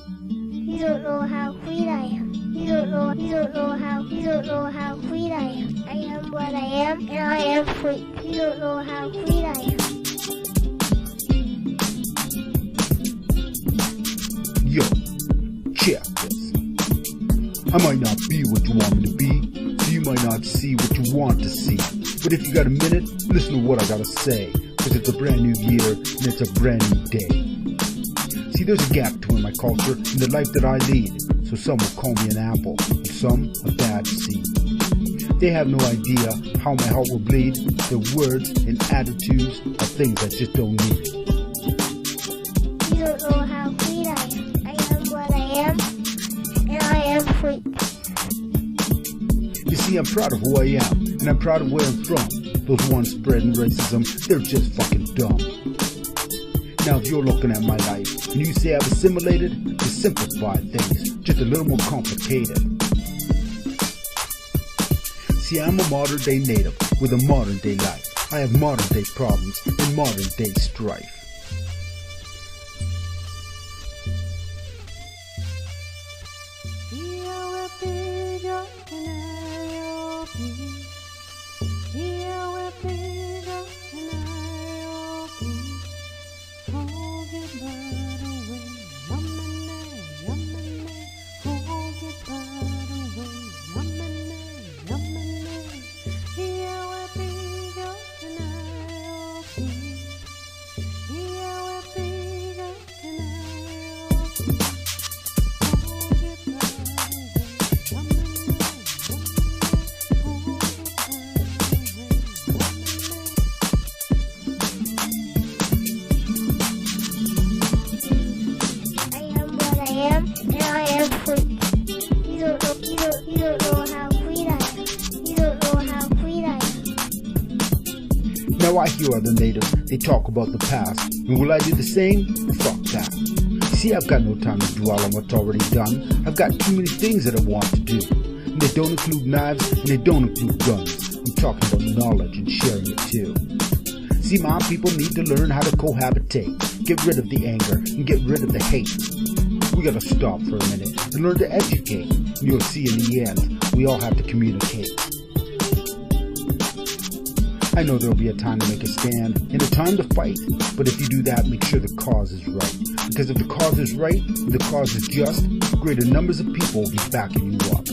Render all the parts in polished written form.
You don't know how sweet I am. You don't know how sweet I am. I am what I am, and I am sweet. You don't know how sweet I am. Yo, check this. I might not be what you want me to be, so you might not see what you want to see. But if you got a minute, listen to what I gotta say. Cause it's a brand new year, and it's a brand new day. See, there's a gap between my culture and the life that I lead. So some will call me an apple, and some a bad seed. They have no idea how my heart will bleed. Their words and attitudes are things I just don't need. You don't know how sweet I am. I am what I am, and I am sweet. You see, I'm proud of who I am, and I'm proud of where I'm from. Those ones spreading racism, they're just fucking dumb. Now if you're looking at my life, and you say I've assimilated, to simplify things, just a little more complicated. See, I'm a modern day native, with a modern day life. I have modern day problems, and modern day strife. Now I hear other natives, they talk about the past, and will I do the same? Fuck that. See, I've got no time to dwell on what's already done. I've got too many things that I want to do. And they don't include knives, and they don't include guns. I'm talking about knowledge and sharing it too. See, my people need to learn how to cohabitate, get rid of the anger, and get rid of the hate. We gotta stop for a minute and learn to educate, and you'll see in the end, we all have to communicate. I know there'll be a time to make a stand and a time to fight, but if you do that, make sure the cause is right. Because if the cause is right, and the cause is just, greater numbers of people will be backing you up.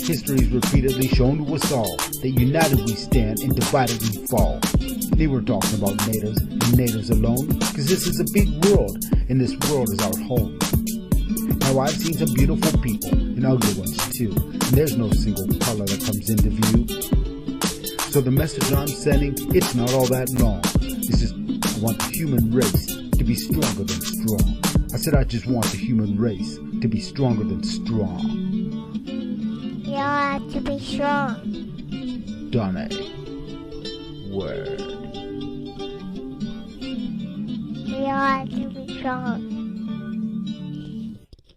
History has repeatedly shown to us all that united we stand and divided we fall. They were talking about natives and natives alone, because this is a big world, and this world is our home. Now I've seen some beautiful people, and ugly ones too, and there's no single color that comes into view. So the message I'm sending, it's not all that long. It's just, I want the human race to be stronger than strong. I said I just want the human race to be stronger than strong. You all have to be strong. Done it. Word. We all have to be strong.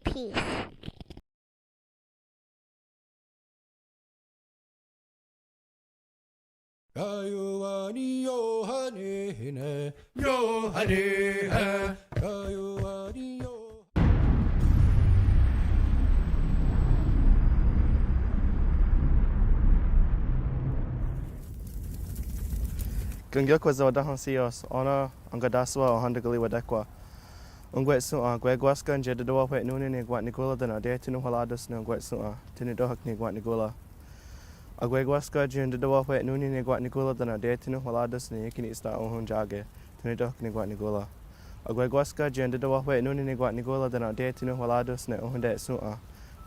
Peace. Gungyoka zawadahan sios, ona angadaswa o handagali wadekwa. Ungwet su'a, gwegwaska njedadawa wet nuni ni gwat nigula dana de tinu haladas na ungwet su'a, tinu dohak ni gwat nigula. Agwegwaska njedadawa wet nuni ni gwat nigula dana de tinu haladas ni yakini ista ohun jage, tinu dohak ni gwat nigula. Agwegwaska njedadawa wet nuni ni gwat nigula dana de tinu haladas na ohun de su'a,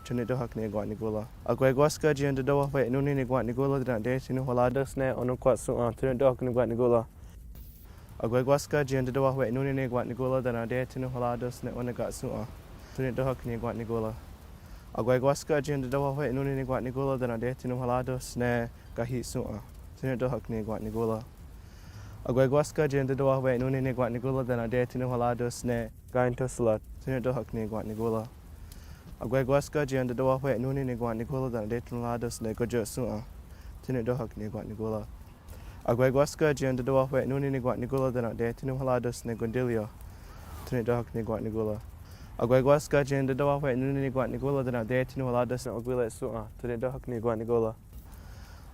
tinu dohak ni gwat nigula. Agwegwaska njedadawa wet nuni ni gwat nigula dana de tinu haladas na onu kwat su'a, tinu dohak ni gwat nigula. Agwegwaska njedadawa wet nuni ni gwat nigula dana de tinu haladas na onu gat su'a, tinu dohak ni gwat nigula. Agwegwaska njedadawa wet nuni ni gwat nigula dana de tinu haladas na gahi su'a, tinu dohak ni gwat nigula. Agwegwaska njedadawa wet nuni ni gwat nigula dana de tinu haladas na gain tosla, tinu dohak ni gwat nigula. Agwegwaska njedadawa wet nuni ni gwat nigula dana de tinu haladas na gojo su'a, tinu dohak ni gwat nigula. Agwegwaska njedadawa wet nuni ni gwat nigula dana de tinu haladas na gondilio, tinu dohak ni gwat nigula. Agwagwaska jende do wa nuni ni gwat nigola dana de tinu wala das na ogwile su tene do hak ni gwat nigola.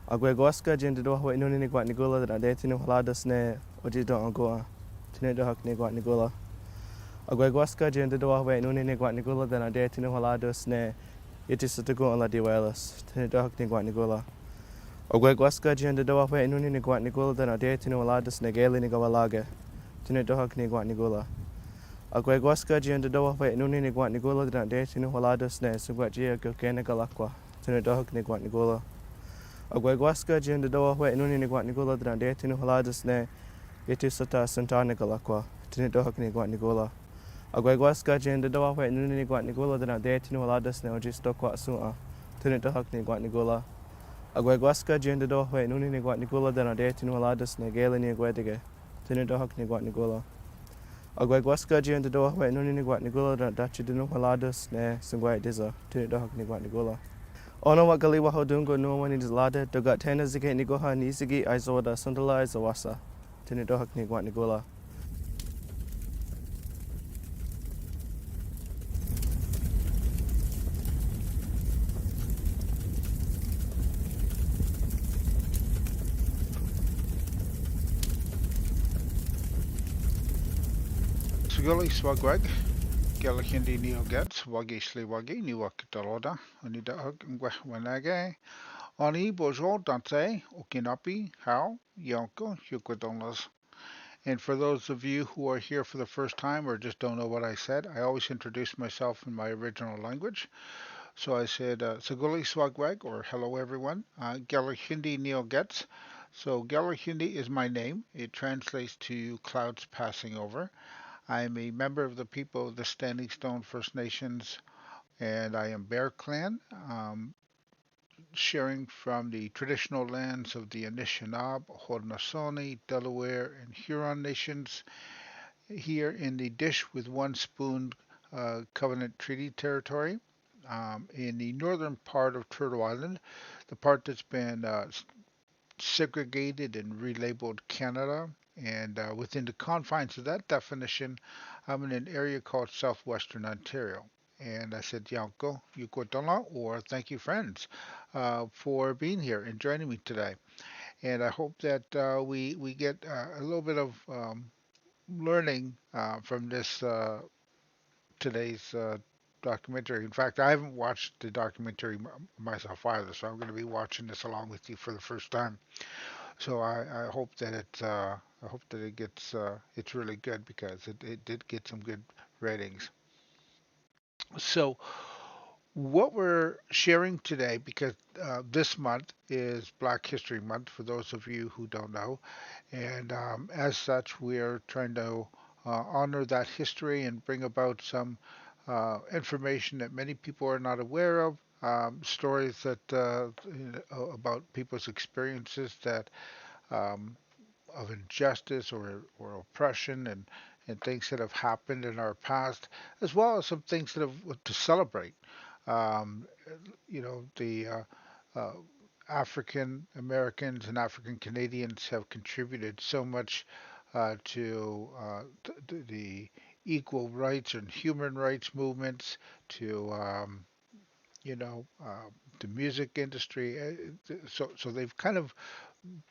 Agwagwaska jende do wa nuni ni gwat nigola dana de tinu wala das ne oji do angoa. Tene do hak ni gwat nigola. Agwagwaska jende do wa nuni ni gwat nigola dana de tinu wala das ne yeti satugo ala diwalas. Tene do hak ni gwat nigola. Agwagwaska jende do wa nuni ni gwat nigola dana de tinu wala das ne gele ni gawalage. Tene do hak ni gwat nigola. Agwagwaska jende do wa nuni ni gwat nigola dana de tinu wala das ne sugwat jia gokene galakwa. Tene do hak ni gwat nigola. Agwagwaska jende do wa nuni ni gwat nigola dana de tinu wala das ne yeti sata santana galakwa. Tene do hak ni gwat nigola. Agwagwaska jende do wa nuni ni gwat nigola dana de tinu wala das ne oji stokwa su'a. Tene do hak ni gwat nigola. Agwagwaska jende do wa nuni ni gwat nigola dana de tinu wala das ne gele ni agwedige. Tene do hak ni gwat nigola. Agwagwaska jende do wa nuni ni gwat nigola dana dachi dinu wala das ne sungwai diza. Tene do hak ni gwat nigola. Ona wa gali wa hodungo no wani dizlade dogat tena zike nigoha nisigi aizoda sundala aizawasa. Tene do hak ni gwat nigola. Siguli swagwag, Galahindi Neo Gets, Wagi Sliwagi, Niwa Kitaloda, Anida Ngwa Wanage, Ani Bojo Dante, Okinapi, How, Yonko, Yukodonas. And for those of you who are here for the first time or just don't know what I said, I always introduce myself in my original language. So I said, Saguli Swagwag, or hello everyone, Galahindi Neo Gets. So Galahindi is my name. It translates to clouds passing over. I am a member of the people of the Standing Stone First Nations, and I am Bear Clan, sharing from the traditional lands of the Anishinaabe, Haudenosaunee, Delaware, and Huron nations here in the Dish with One Spoon Covenant Treaty territory. In the northern part of Turtle Island, the part that's been segregated and relabeled Canada. And within the confines of that definition, I'm in an area called southwestern Ontario. And I said, Yanko, Yukotola, or thank you, friends, for being here and joining me today. And I hope that we get a little bit of learning from this today's documentary. In fact, I haven't watched the documentary myself either, so I'm going to be watching this along with you for the first time. So I hope that it gets it's really good because it did get some good ratings. So what we're sharing today, because this month is Black History Month for those of you who don't know, and as such we are trying to honor that history and bring about some information that many people are not aware of. Stories that about people's experiences that um, of injustice or oppression and things that have happened in our past, as well as some things that have to celebrate. Um, the uh, African Americans and African Canadians have contributed so much to the equal rights and human rights movements, to you know, the music industry. So they've kind of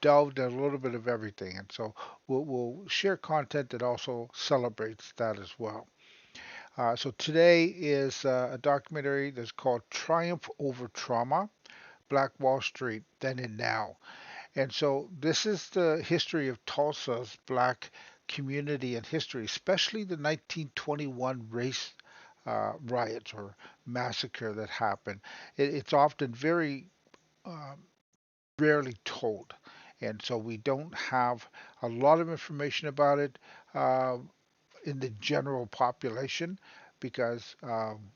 delved in a little bit of everything, and so we'll share content that also celebrates that as well. So today is a documentary that's called Triumph Over Trauma, Black Wall Street, Then and Now. And so this is the history of Tulsa's black community and history, especially the 1921 race riots or massacre that happened. It's often very um, rarely told. And so we don't have a lot of information about it uh, in the general population because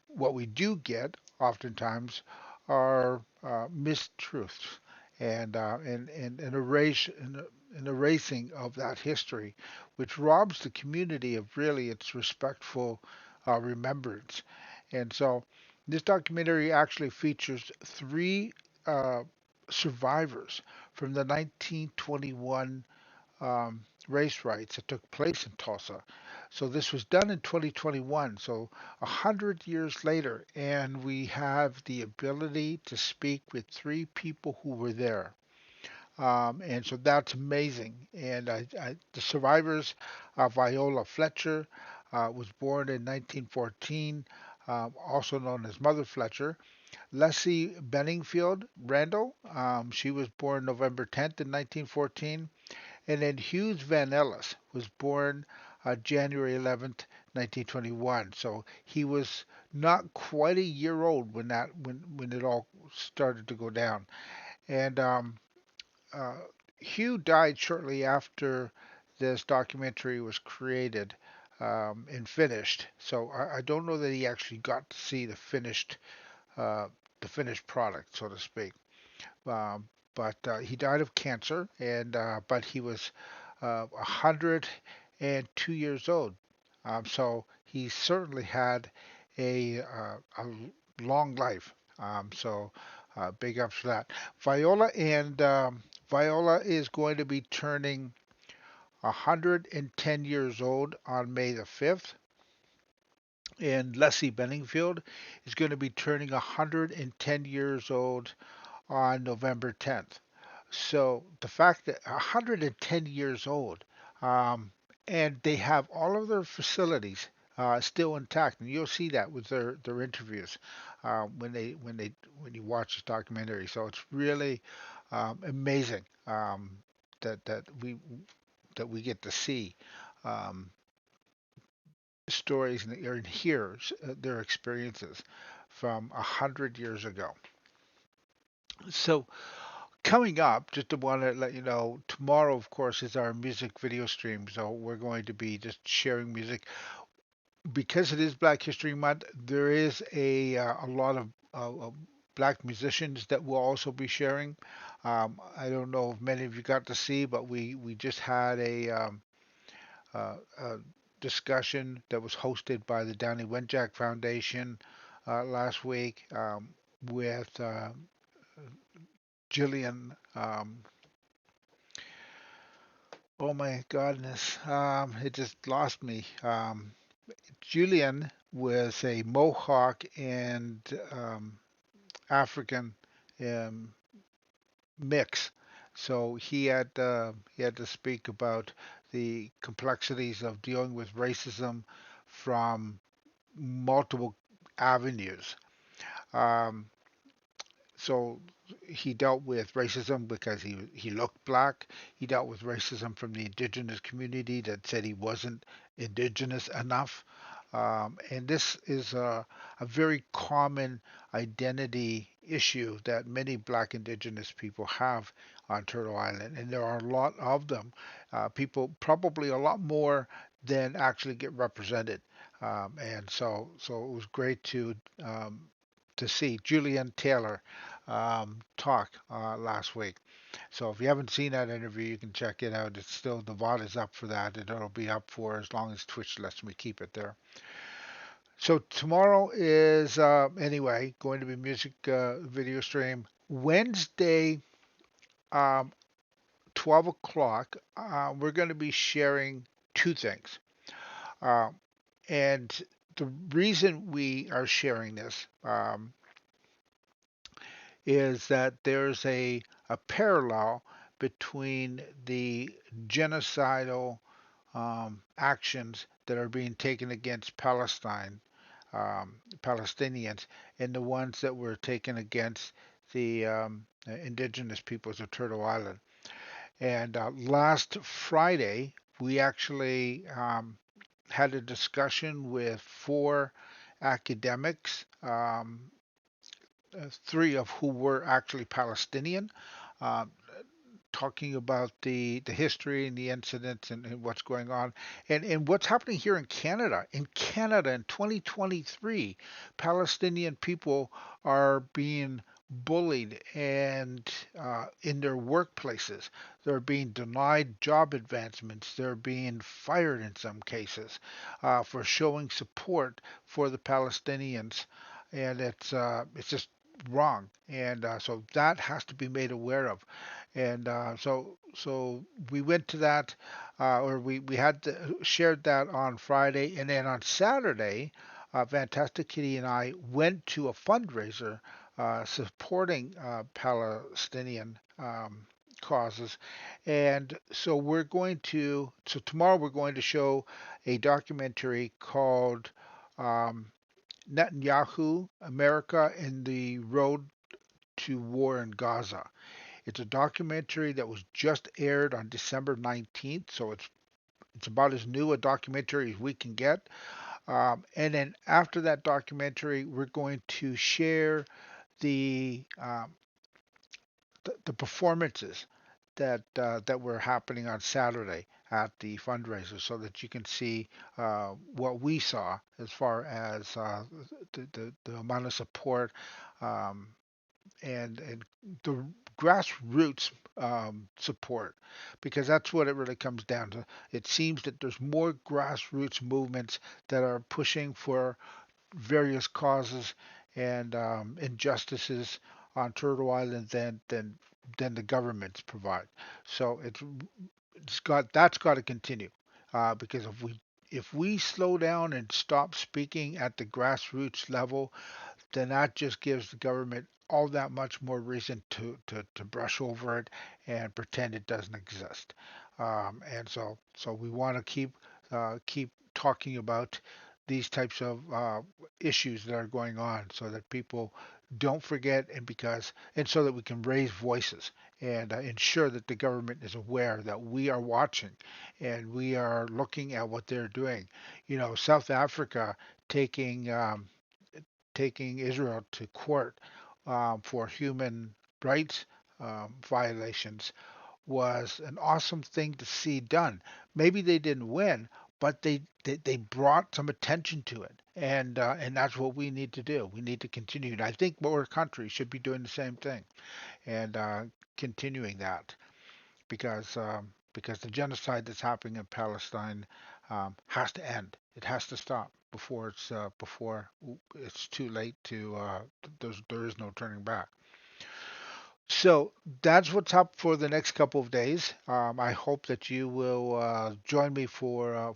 what we do get oftentimes are mistruths and an erasing of that history, which robs the community of really its respectful remembrance. And so this documentary actually features three uh, survivors from the 1921 race riots that took place in Tulsa. So this was done in 2021, so 100 years later, and we have the ability to speak with three people who were there. And so that's amazing. And the survivors, Viola Fletcher, was born in 1914, also known as Mother Fletcher. Leslie Benningfield Randall, she was born November 10th in 1914. And then Hughes Van Ellis was born January 11th, 1921. So he was not quite a year old when it all started to go down. And uh, Hugh died shortly after this documentary was created and finished. So I don't know that he actually got to see uh, the finished product, so to speak. Um, but he died of cancer, and but he was 102 years old. So he certainly had a long life. So big ups for that. Viola is going to be turning 110 years old on May the 5th, and Leslie Benningfield is going to be turning 110 years old on November 10th. So the fact that 110 years old, um, and they have all of their facilities still intact, and you'll see that with their interviews when you watch this documentary. So it's really amazing that we get to see um, stories and hear their experiences from 100 years ago. So coming up, just to want to let you know, tomorrow, of course, is our music video stream. So we're going to be just sharing music because it is Black History Month. There is a lot of black musicians that will also be sharing. I don't know if many of you got to see, but we just had a discussion that was hosted by the Downey Wenjack Foundation last week with Jillian. Oh my goodness, it just lost me. Julian was a Mohawk and African um, mix, so he had to speak about the complexities of dealing with racism from multiple avenues. Um, so he dealt with racism because he looked black. He dealt with racism from the indigenous community that said he wasn't indigenous enough. And this is a very common identity issue that many black indigenous people have on Turtle Island, and there are a lot of them. People probably a lot more than actually get represented. And so it was great to see Julian Taylor talk last week. So if you haven't seen that interview, you can check it out. It's still the VOD is up for that, and it'll be up for as long as Twitch lets me keep it there. So tomorrow is anyway going to be music video stream. Wednesday, um, 12 o'clock. We're going to be sharing two things, uh, and the reason we are sharing this is that there's a parallel between the genocidal actions that are being taken against Palestinians, and the ones that were taken against the indigenous peoples of Turtle Island. And last Friday, we actually had a discussion with four academics, three of who were actually Palestinian, uh, talking about the history and the incidents and what's going on and what's happening here in Canada. In Canada in 2023, Palestinian people are being bullied and in their workplaces. They're being denied job advancements. They're being fired in some cases for showing support for the Palestinians. And it's just wrong, and so that has to be made aware of. And so we went to that, or we had shared that on Friday, and then on Saturday, Fantastic Kitty and I went to a fundraiser supporting Palestinian causes. And so tomorrow we're going to show a documentary called um, Netanyahu, America, and the Road to War in Gaza. It's a documentary that was just aired on December 19th, so it's about as new a documentary as we can get. And then after that documentary, we're going to share the the performances that were happening on Saturday at the fundraiser, so that you can see what we saw as far as the amount of support, um, and the grassroots support, because that's what it really comes down to. It seems that there's more grassroots movements that are pushing for various causes and injustices on Turtle Island than the governments provide. So that's got to continue, because if we slow down and stop speaking at the grassroots level, then that just gives the government all that much more reason to brush over it and pretend it doesn't exist. And so we want to keep talking about these types of issues that are going on, so that people don't forget, and so that we can raise voices and ensure that the government is aware that we are watching and we are looking at what they're doing. South Africa taking taking Israel to court for human rights violations was an awesome thing to see done. Maybe they didn't win, but they brought some attention to it, and that's what we need to do. We need to continue. And I think more countries should be doing the same thing and continuing that, because the genocide that's happening in Palestine has to end. It has to stop before it's too late to there is no turning back. So that's what's up for the next couple of days. I hope that you will join me for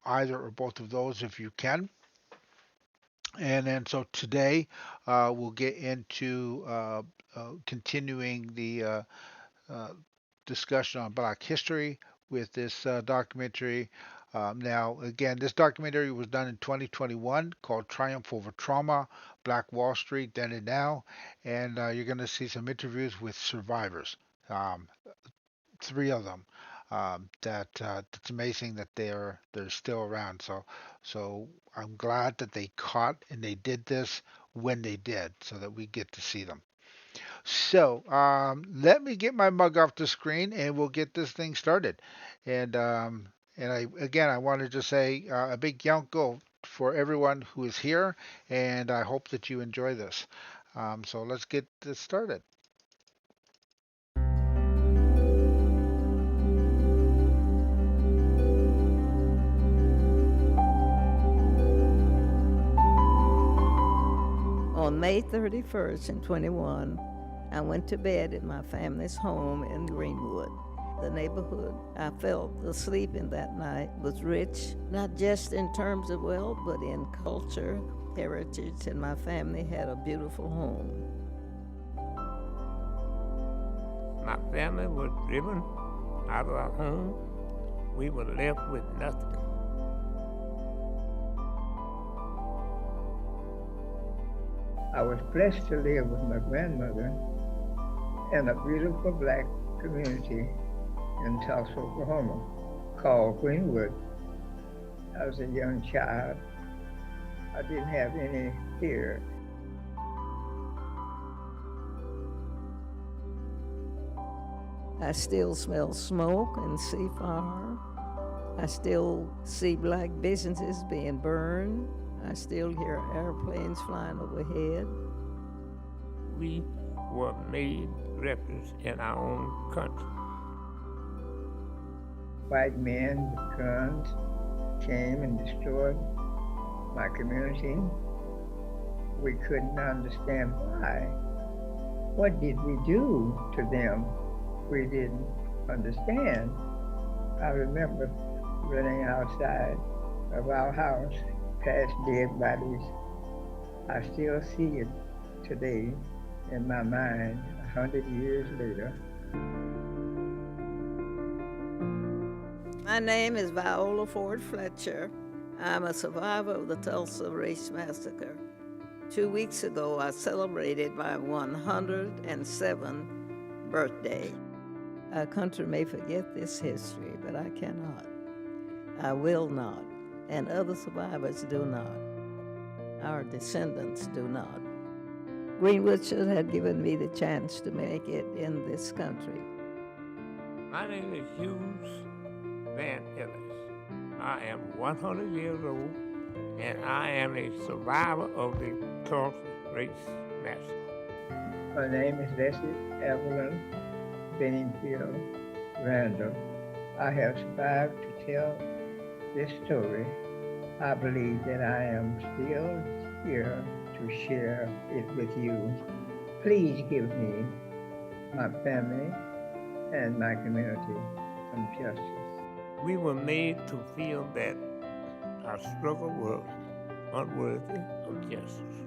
either or both of those if you can. And then so today we'll get into continuing the uh, discussion on Black history with this documentary. Now, again, this documentary was done in 2021 called Triumph Over Trauma, Black Wall Street, Then and Now. And you're going to see some interviews with survivors, um, three of them. That it's amazing that they're still around. So I'm glad that they caught and they did this when they did, so that we get to see them. So let me get my mug off the screen and we'll get this thing started. And I wanted to say a big yanko for everyone who is here, and I hope that you enjoy this. So let's get this started. On May 31st in 21, I went to bed at my family's home in Greenwood. The neighborhood I felt asleep in that night was rich, not just in terms of wealth, but in culture, heritage, and my family had a beautiful home. My family was driven out of our home. We were left with nothing. I was blessed to live with my grandmother in a beautiful black community in Tulsa, Oklahoma, called Greenwood. I was a young child. I didn't have any fear. I still smell smoke and see fire. I still see black businesses being burned. I still hear airplanes flying overhead. We were made refugees in our own country. White men with guns came and destroyed my community. We couldn't understand why. What did we do to them? We didn't understand. I remember running outside of our house past dead bodies. I still see it today in my mind 100 years later. My name is Viola Ford Fletcher. I'm a survivor of the Tulsa Race Massacre. 2 weeks ago, I celebrated my 107th birthday. Our country may forget this history, but I cannot. I will not, and other survivors do not. Our descendants do not. Greenwood should have given me the chance to make it in this country. My name is Hughes Van Ellis. I am 100 years old, and I am a survivor of the Tulsa Race Massacre. My name is Leslie Evelyn Benningfield Randall. I have survived to tell this story. I believe that I am still here to share it with you. Please give me, my family, and my community some justice. We were made to feel that our struggle was unworthy of justice.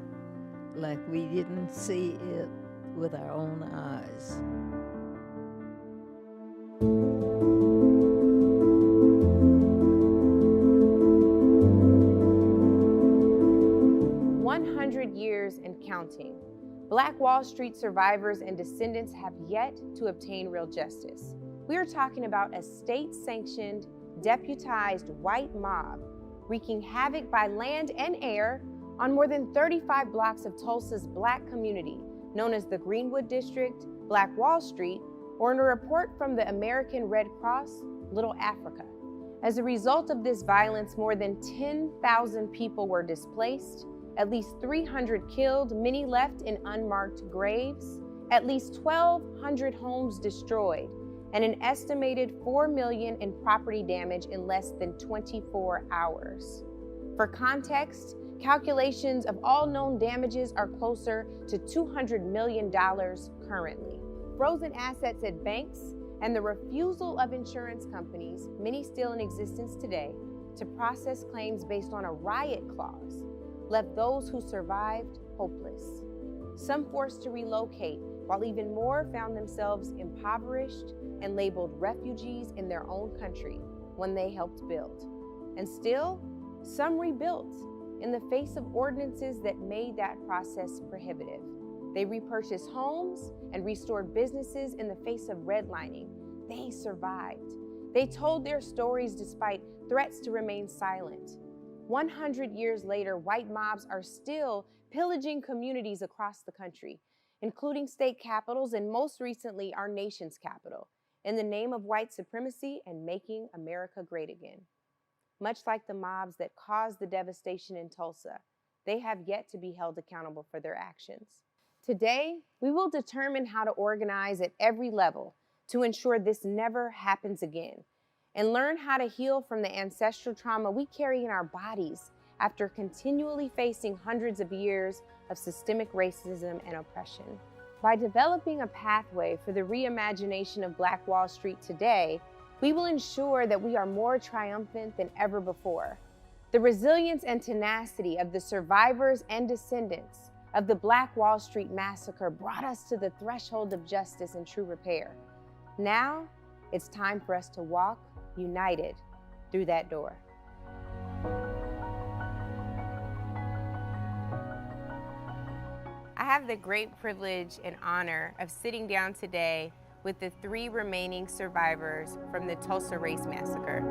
Like we didn't see it with our own eyes. Years and counting. Black Wall Street survivors and descendants have yet to obtain real justice. We are talking about a state-sanctioned, deputized white mob wreaking havoc by land and air on more than 35 blocks of Tulsa's Black community, known as the Greenwood District, Black Wall Street, or in a report from the American Red Cross, Little Africa. As a result of this violence, more than 10,000 people were displaced, at least 300 killed, many left in unmarked graves, at least 1,200 homes destroyed, and an estimated $4 million in property damage in less than 24 hours. For context, calculations of all known damages are closer to $200 million currently. Frozen assets at banks and the refusal of insurance companies, many still in existence today, to process claims based on a riot clause left those who survived hopeless. Some forced to relocate, while even more found themselves impoverished and labeled refugees in their own country, one they helped build. And still, some rebuilt in the face of ordinances that made that process prohibitive. They repurchased homes and restored businesses in the face of redlining. They survived. They told their stories despite threats to remain silent. 100 years later, white mobs are still pillaging communities across the country, including state capitals and most recently our nation's capital, in the name of white supremacy and making America great again. Much like the mobs that caused the devastation in Tulsa, they have yet to be held accountable for their actions. Today, we will determine how to organize at every level to ensure this never happens again, and learn how to heal from the ancestral trauma we carry in our bodies after continually facing hundreds of years of systemic racism and oppression. By developing a pathway for the reimagination of Black Wall Street today, we will ensure that we are more triumphant than ever before. The resilience and tenacity of the survivors and descendants of the Black Wall Street Massacre brought us to the threshold of justice and true repair. Now, it's time for us to walk united through that door. I have the great privilege and honor of sitting down today with the 3 remaining survivors from the Tulsa Race Massacre.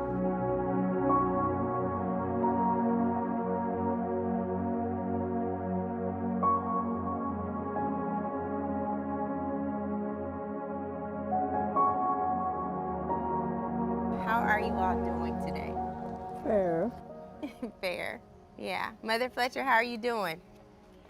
How are you all doing today? Fair. Fair, yeah. Mother Fletcher, how are you doing?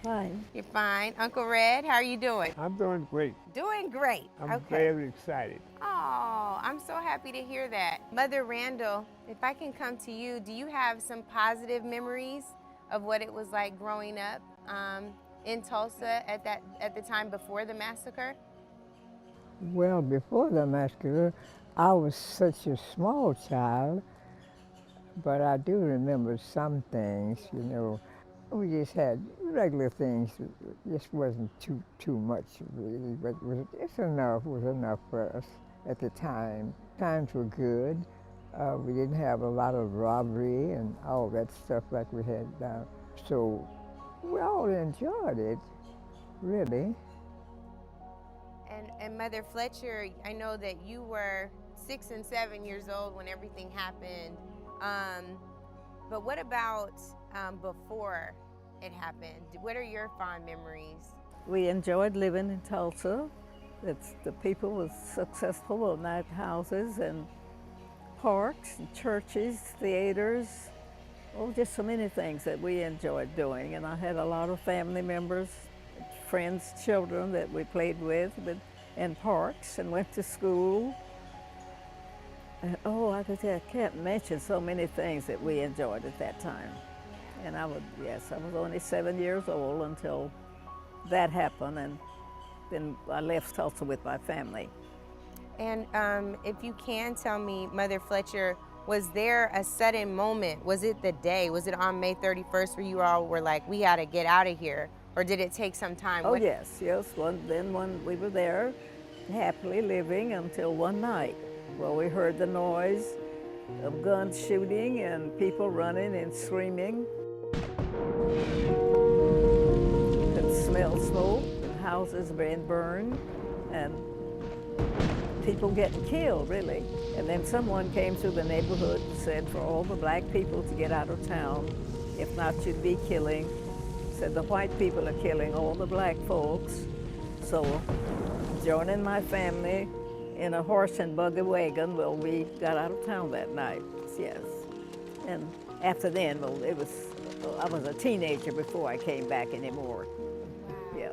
Fine. You're fine. Uncle Red, how are you doing? I'm doing great. Doing great. I'm okay. very excited. Oh, I'm so happy to hear that. Mother Randall, if I can come to you, do you have some positive memories of what it was like growing up in Tulsa at the time before the massacre? Well, before the massacre, I was such a small child, but I do remember some things, you know. We just had regular things. It just wasn't too much really, but was enough for us at the time. Times were good. We didn't have a lot of robbery and all that stuff like we had now. So we all enjoyed it, really. And Mother Fletcher, I know that you were 6 and 7 years old when everything happened. But what about before it happened? What are your fond memories? We enjoyed living in Tulsa. The people were successful on night houses and parks and churches, theaters, just so many things that we enjoyed doing. And I had a lot of family members, friends, children that we played with in parks and went to school. And, I can't mention so many things that we enjoyed at that time. And I was only 7 years old until that happened, and then I left Tulsa with my family. And if you can tell me, Mother Fletcher, was there a sudden moment? Was it the day? Was it on May 31st where you all were like, we gotta get out of here? Or did it take some time? Yes. When we were there, happily living until one night. Well, we heard the noise of guns shooting and people running and screaming. Could smell smoke, and houses being burned, and people getting killed, really. And then someone came through the neighborhood and said for all the black people to get out of town, if not you'd be killing. Said the white people are killing all the black folks. So joining my family in a horse and buggy wagon, we got out of town that night, yes. And after then, I was a teenager before I came back anymore. Yeah.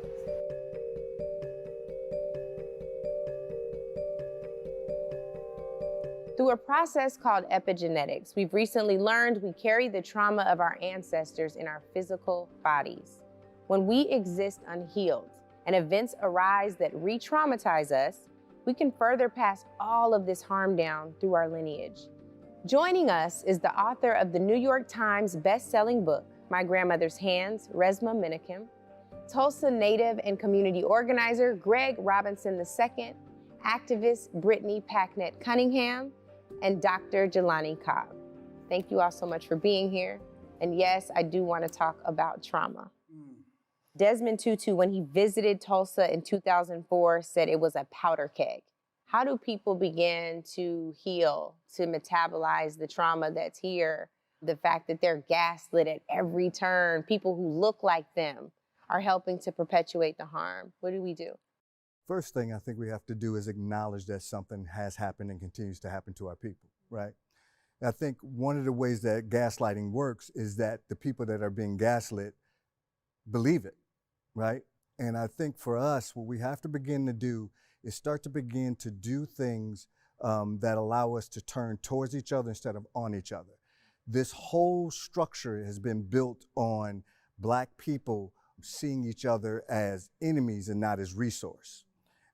Through a process called epigenetics, we've recently learned we carry the trauma of our ancestors in our physical bodies. When we exist unhealed and events arise that re-traumatize us, we can further pass all of this harm down through our lineage. Joining us is the author of the New York Times best-selling book, My Grandmother's Hands, Resmaa Menakem, Tulsa native and community organizer Greg Robinson II, activist Brittany Packnett Cunningham, and Dr. Jelani Cobb. Thank you all so much for being here. And yes, I do want to talk about trauma. Desmond Tutu, when he visited Tulsa in 2004, said it was a powder keg. How do people begin to heal, to metabolize the trauma that's here? The fact that they're gaslit at every turn, people who look like them are helping to perpetuate the harm. What do we do? First thing I think we have to do is acknowledge that something has happened and continues to happen to our people, right? I think one of the ways that gaslighting works is that the people that are being gaslit believe it, right? And I think for us, what we have to begin to do is start to begin to do things that allow us to turn towards each other instead of on each other. This whole structure has been built on Black people seeing each other as enemies and not as resource.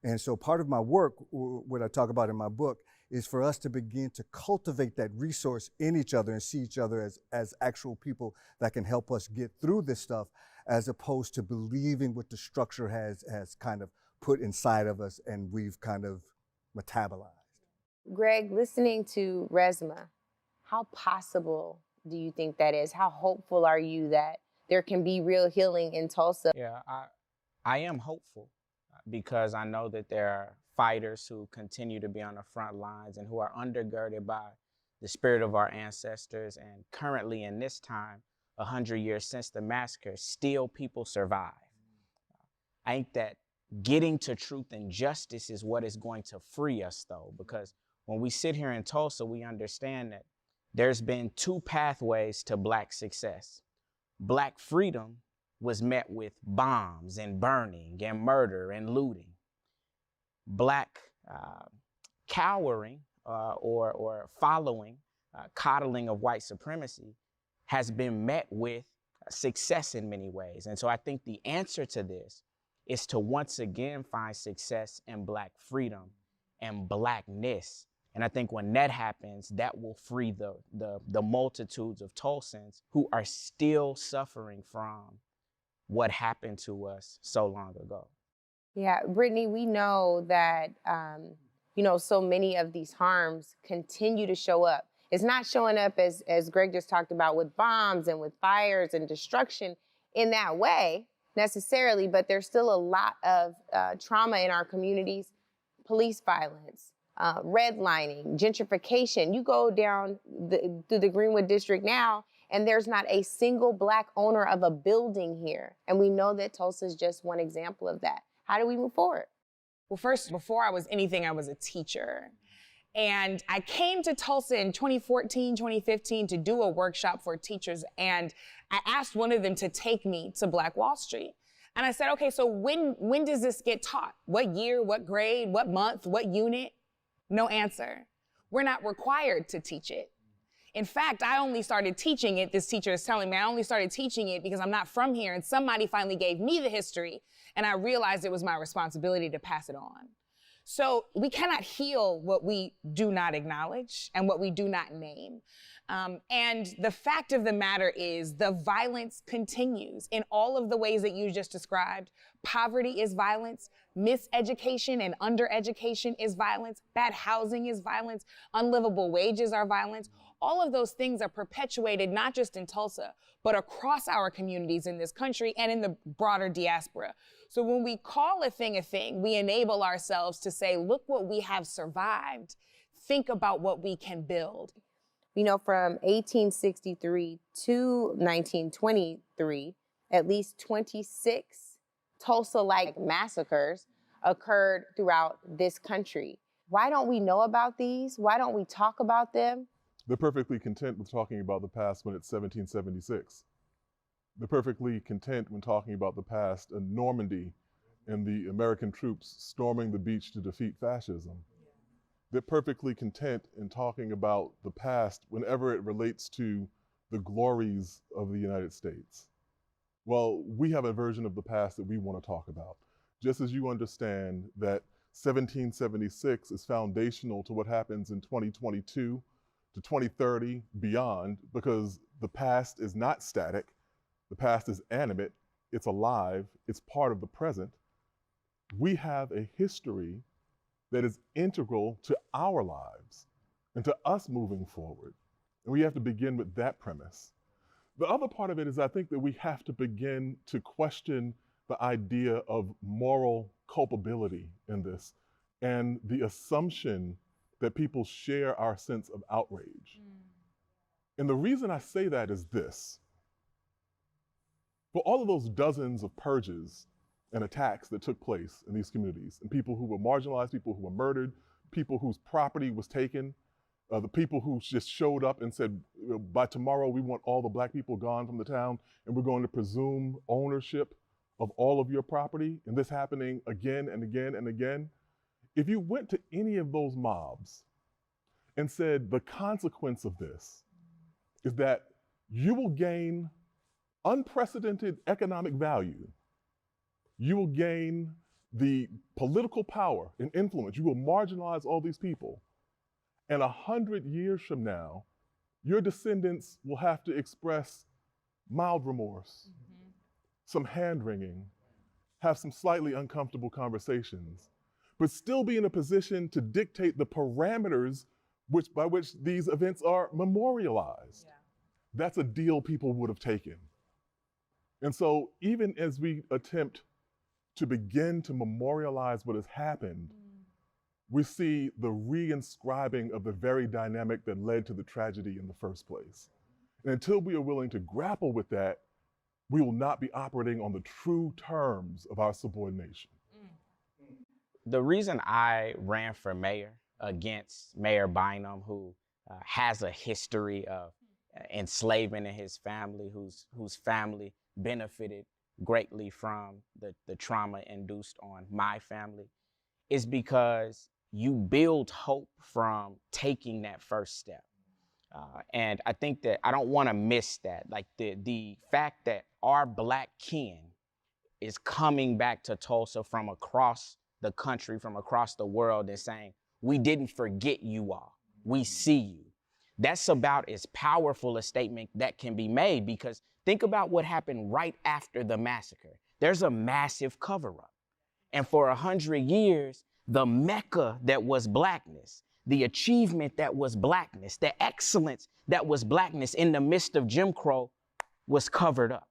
And so part of my work, what I talk about in my book, is for us to begin to cultivate that resource in each other and see each other as actual people that can help us get through this stuff, as opposed to believing what the structure has kind of put inside of us and we've kind of metabolized. Greg, listening to Resmaa, how possible do you think that is? How hopeful are you that there can be real healing in Tulsa? Yeah, I am hopeful because I know that there are fighters who continue to be on the front lines and who are undergirded by the spirit of our ancestors. And currently in this time, 100 years since the massacre, still people survive. I think that getting to truth and justice is what is going to free us, though, because when we sit here in Tulsa, we understand that there's been two pathways to Black success. Black freedom was met with bombs and burning and murder and looting. Black cowering or following, coddling of white supremacy has been met with success in many ways. And so I think the answer to this is to once again find success in Black freedom and Blackness. And I think when that happens, that will free the multitudes of Tulsans who are still suffering from what happened to us so long ago. Yeah, Brittany, we know that, so many of these harms continue to show up. It's not showing up as Greg just talked about with bombs and with fires and destruction in that way necessarily, but there's still a lot of trauma in our communities, police violence, redlining, gentrification. You go down through the Greenwood district now, and there's not a single Black owner of a building here. And we know that Tulsa is just one example of that. How do we move forward? Well, first, before I was anything, I was a teacher. And I came to Tulsa in 2014, 2015 to do a workshop for teachers. And I asked one of them to take me to Black Wall Street. And I said, okay, so when does this get taught? What year, what grade, what month, what unit? No answer. We're not required to teach it. In fact, I only started teaching it, this teacher is telling me, I only started teaching it because I'm not from here, and somebody finally gave me the history, and I realized it was my responsibility to pass it on. So we cannot heal what we do not acknowledge and what we do not name. And the fact of the matter is the violence continues in all of the ways that you just described. Poverty is violence. Miseducation and undereducation is violence. Bad housing is violence. Unlivable wages are violence. All of those things are perpetuated not just in Tulsa, but across our communities in this country and in the broader diaspora. So when we call a thing, we enable ourselves to say, look what we have survived. Think about what we can build. You know, from 1863 to 1923, at least 26 Tulsa-like massacres occurred throughout this country. Why don't we know about these? Why don't we talk about them? They're perfectly content with talking about the past when it's 1776. They're perfectly content when talking about the past in Normandy and the American troops storming the beach to defeat fascism. They're perfectly content in talking about the past whenever it relates to the glories of the United States. Well, we have a version of the past that we want to talk about. Just as you understand that 1776 is foundational to what happens in 2022 to 2030 beyond, because the past is not static, the past is animate, it's alive, it's part of the present. We have a history that is integral to our lives and to us moving forward. And we have to begin with that premise. The other part of it is I think that we have to begin to question the idea of moral culpability in this and the assumption that people share our sense of outrage. And the reason I say that is this. For all of those dozens of purges and attacks that took place in these communities, and people who were marginalized, people who were murdered, people whose property was taken, the people who just showed up and said, by tomorrow we want all the Black people gone from the town, and we're going to presume ownership of all of your property, and this happening again and again and again. If you went to any of those mobs and said the consequence of this is that you will gain unprecedented economic value, you will gain the political power and influence, you will marginalize all these people, and 100 years from now, your descendants will have to express mild remorse, some hand-wringing, have some slightly uncomfortable conversations, but still be in a position to dictate the parameters by which these events are memorialized. Yeah. That's a deal people would have taken. And so even as we attempt to begin to memorialize what has happened, we see the reinscribing of the very dynamic that led to the tragedy in the first place. And until we are willing to grapple with that, we will not be operating on the true terms of our subordination. The reason I ran for mayor against Mayor Bynum, who has a history of enslavement in his family, whose family benefited greatly from the trauma induced on my family, is because you build hope from taking that first step. And I think that I don't want to miss that. Like the fact that our Black kin is coming back to Tulsa from across the country, from across the world, and saying, we didn't forget you all. We see you. That's about as powerful a statement that can be made, because think about what happened right after the massacre. There's a massive cover-up. And for 100 years, the Mecca that was Blackness, the achievement that was Blackness, the excellence that was Blackness in the midst of Jim Crow was covered up.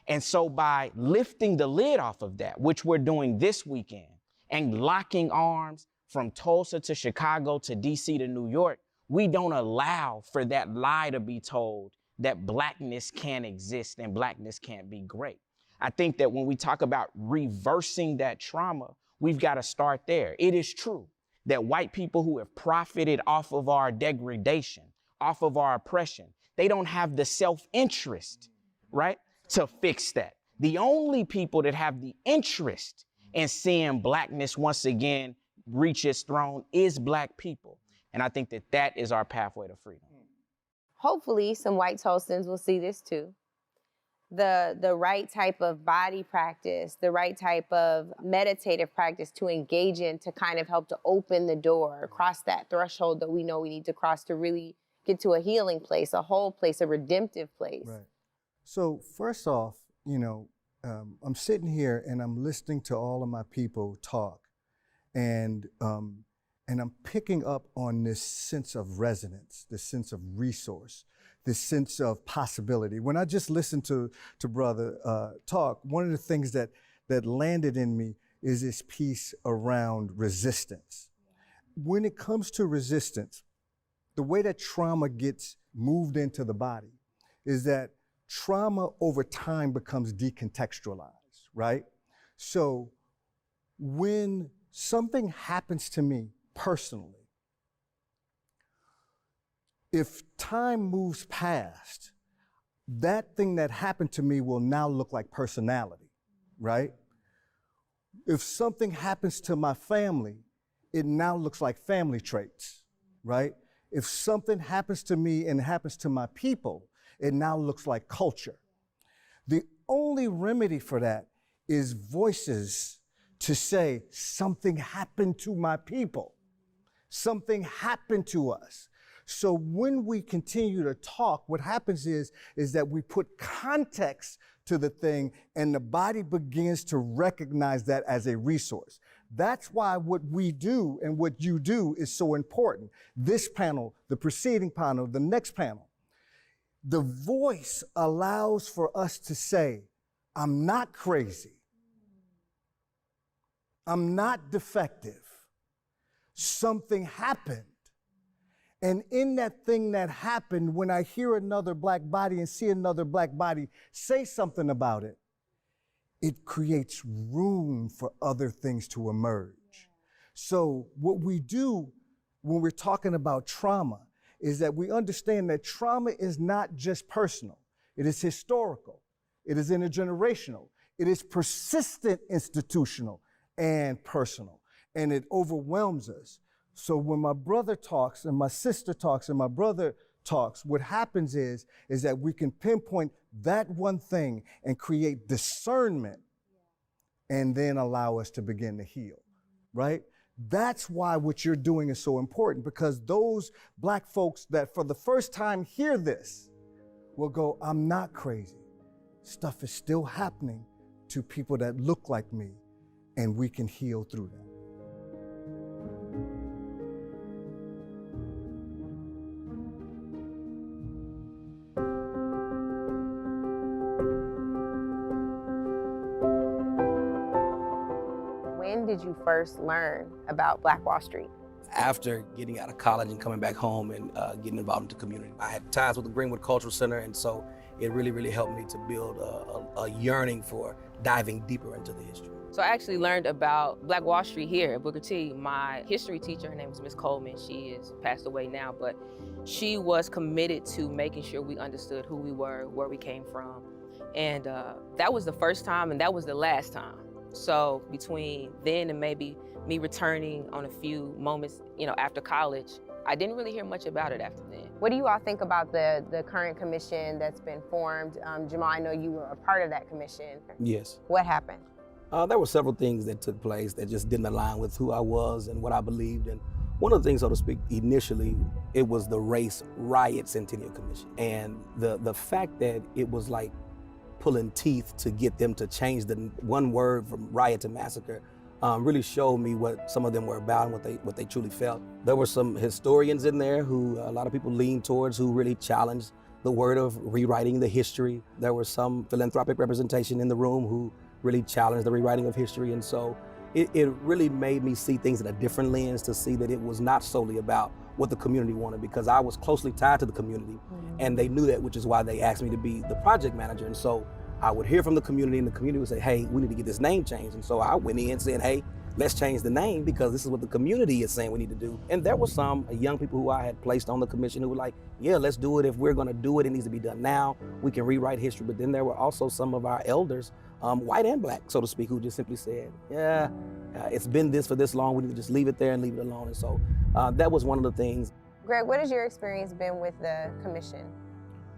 And so by lifting the lid off of that, which we're doing this weekend, and locking arms from Tulsa to Chicago to DC to New York, we don't allow for that lie to be told that Blackness can't exist and Blackness can't be great. I think that when we talk about reversing that trauma, we've got to start there. It is true that white people who have profited off of our degradation, off of our oppression, they don't have the self-interest, right, to fix that. The only people that have the interest in seeing Blackness once again reach its throne is Black people. And I think that that is our pathway to freedom. Hopefully some white Tulsans will see this too. The right type of body practice, the right type of meditative practice to engage in to kind of help to open the door, cross that threshold that we know we need to cross to really get to a healing place, a whole place, a redemptive place. Right. So first off, you know, I'm sitting here and I'm listening to all of my people talk, and I'm picking up on this sense of resonance, this sense of resource, this sense of possibility. When I just listened to Brother talk, one of the things that landed in me is this piece around resistance. When it comes to resistance, the way that trauma gets moved into the body is that trauma over time becomes decontextualized, right? So when something happens to me personally, if time moves past, that thing that happened to me will now look like personality, right? If something happens to my family, it now looks like family traits, right? If something happens to me and happens to my people, it now looks like culture. The only remedy for that is voices to say, something happened to my people. Something happened to us. So when we continue to talk, what happens is that we put context to the thing and the body begins to recognize that as a resource. That's why what we do and what you do is so important. This panel, the preceding panel, the next panel. The voice allows for us to say, I'm not crazy. I'm not defective. Something happened. And in that thing that happened, when I hear another Black body and see another Black body say something about it, it creates room for other things to emerge. So what we do when we're talking about trauma is that we understand that trauma is not just personal. It is historical. It is intergenerational. It is persistent, institutional, and personal. And it overwhelms us. So when my brother talks and my sister talks and my brother talks, what happens is that we can pinpoint that one thing and create discernment and then allow us to begin to heal, right? That's why what you're doing is so important, because those Black folks that for the first time hear this will go, I'm not crazy. Stuff is still happening to people that look like me, and we can heal through that. When did you first learn about Black Wall Street? After getting out of college and coming back home and getting involved in the community. I had ties with the Greenwood Cultural Center, and so it really, really helped me to build a yearning for diving deeper into the history. So I actually learned about Black Wall Street here at Booker T. My history teacher, her name is Miss Coleman. She is passed away now, but she was committed to making sure we understood who we were, where we came from. And that was the first time, and that was the last time. So between then and maybe me returning on a few moments, after college, I didn't really hear much about it after then. What do you all think about the current commission that's been formed? Jamal, I know you were a part of that commission. Yes. What happened? There were several things that took place that just didn't align with who I was and what I believed. And one of the things, so to speak, initially, it was the Race Riot Centennial Commission. And the fact that it was like pulling teeth to get them to change the one word from riot to massacre really showed me what some of them were about and what they truly felt. There were some historians in there who a lot of people leaned towards who really challenged the word of rewriting the history. There was some philanthropic representation in the room who really challenged the rewriting of history. And so it really made me see things in a different lens, to see that it was not solely about what the community wanted, because I was closely tied to the community and they knew that, which is why they asked me to be the project manager. And so I would hear from the community and the community would say, hey, we need to get this name changed. And so I went in saying, hey, let's change the name because this is what the community is saying we need to do. And there were some young people who I had placed on the commission who were like, yeah, let's do it. If we're gonna do it, it needs to be done now. We can rewrite history. But then there were also some of our elders, white and black, so to speak, who just simply said, yeah, it's been this for this long. We need to just leave it there and leave it alone. And so that was one of the things. Greg, what has your experience been with the commission?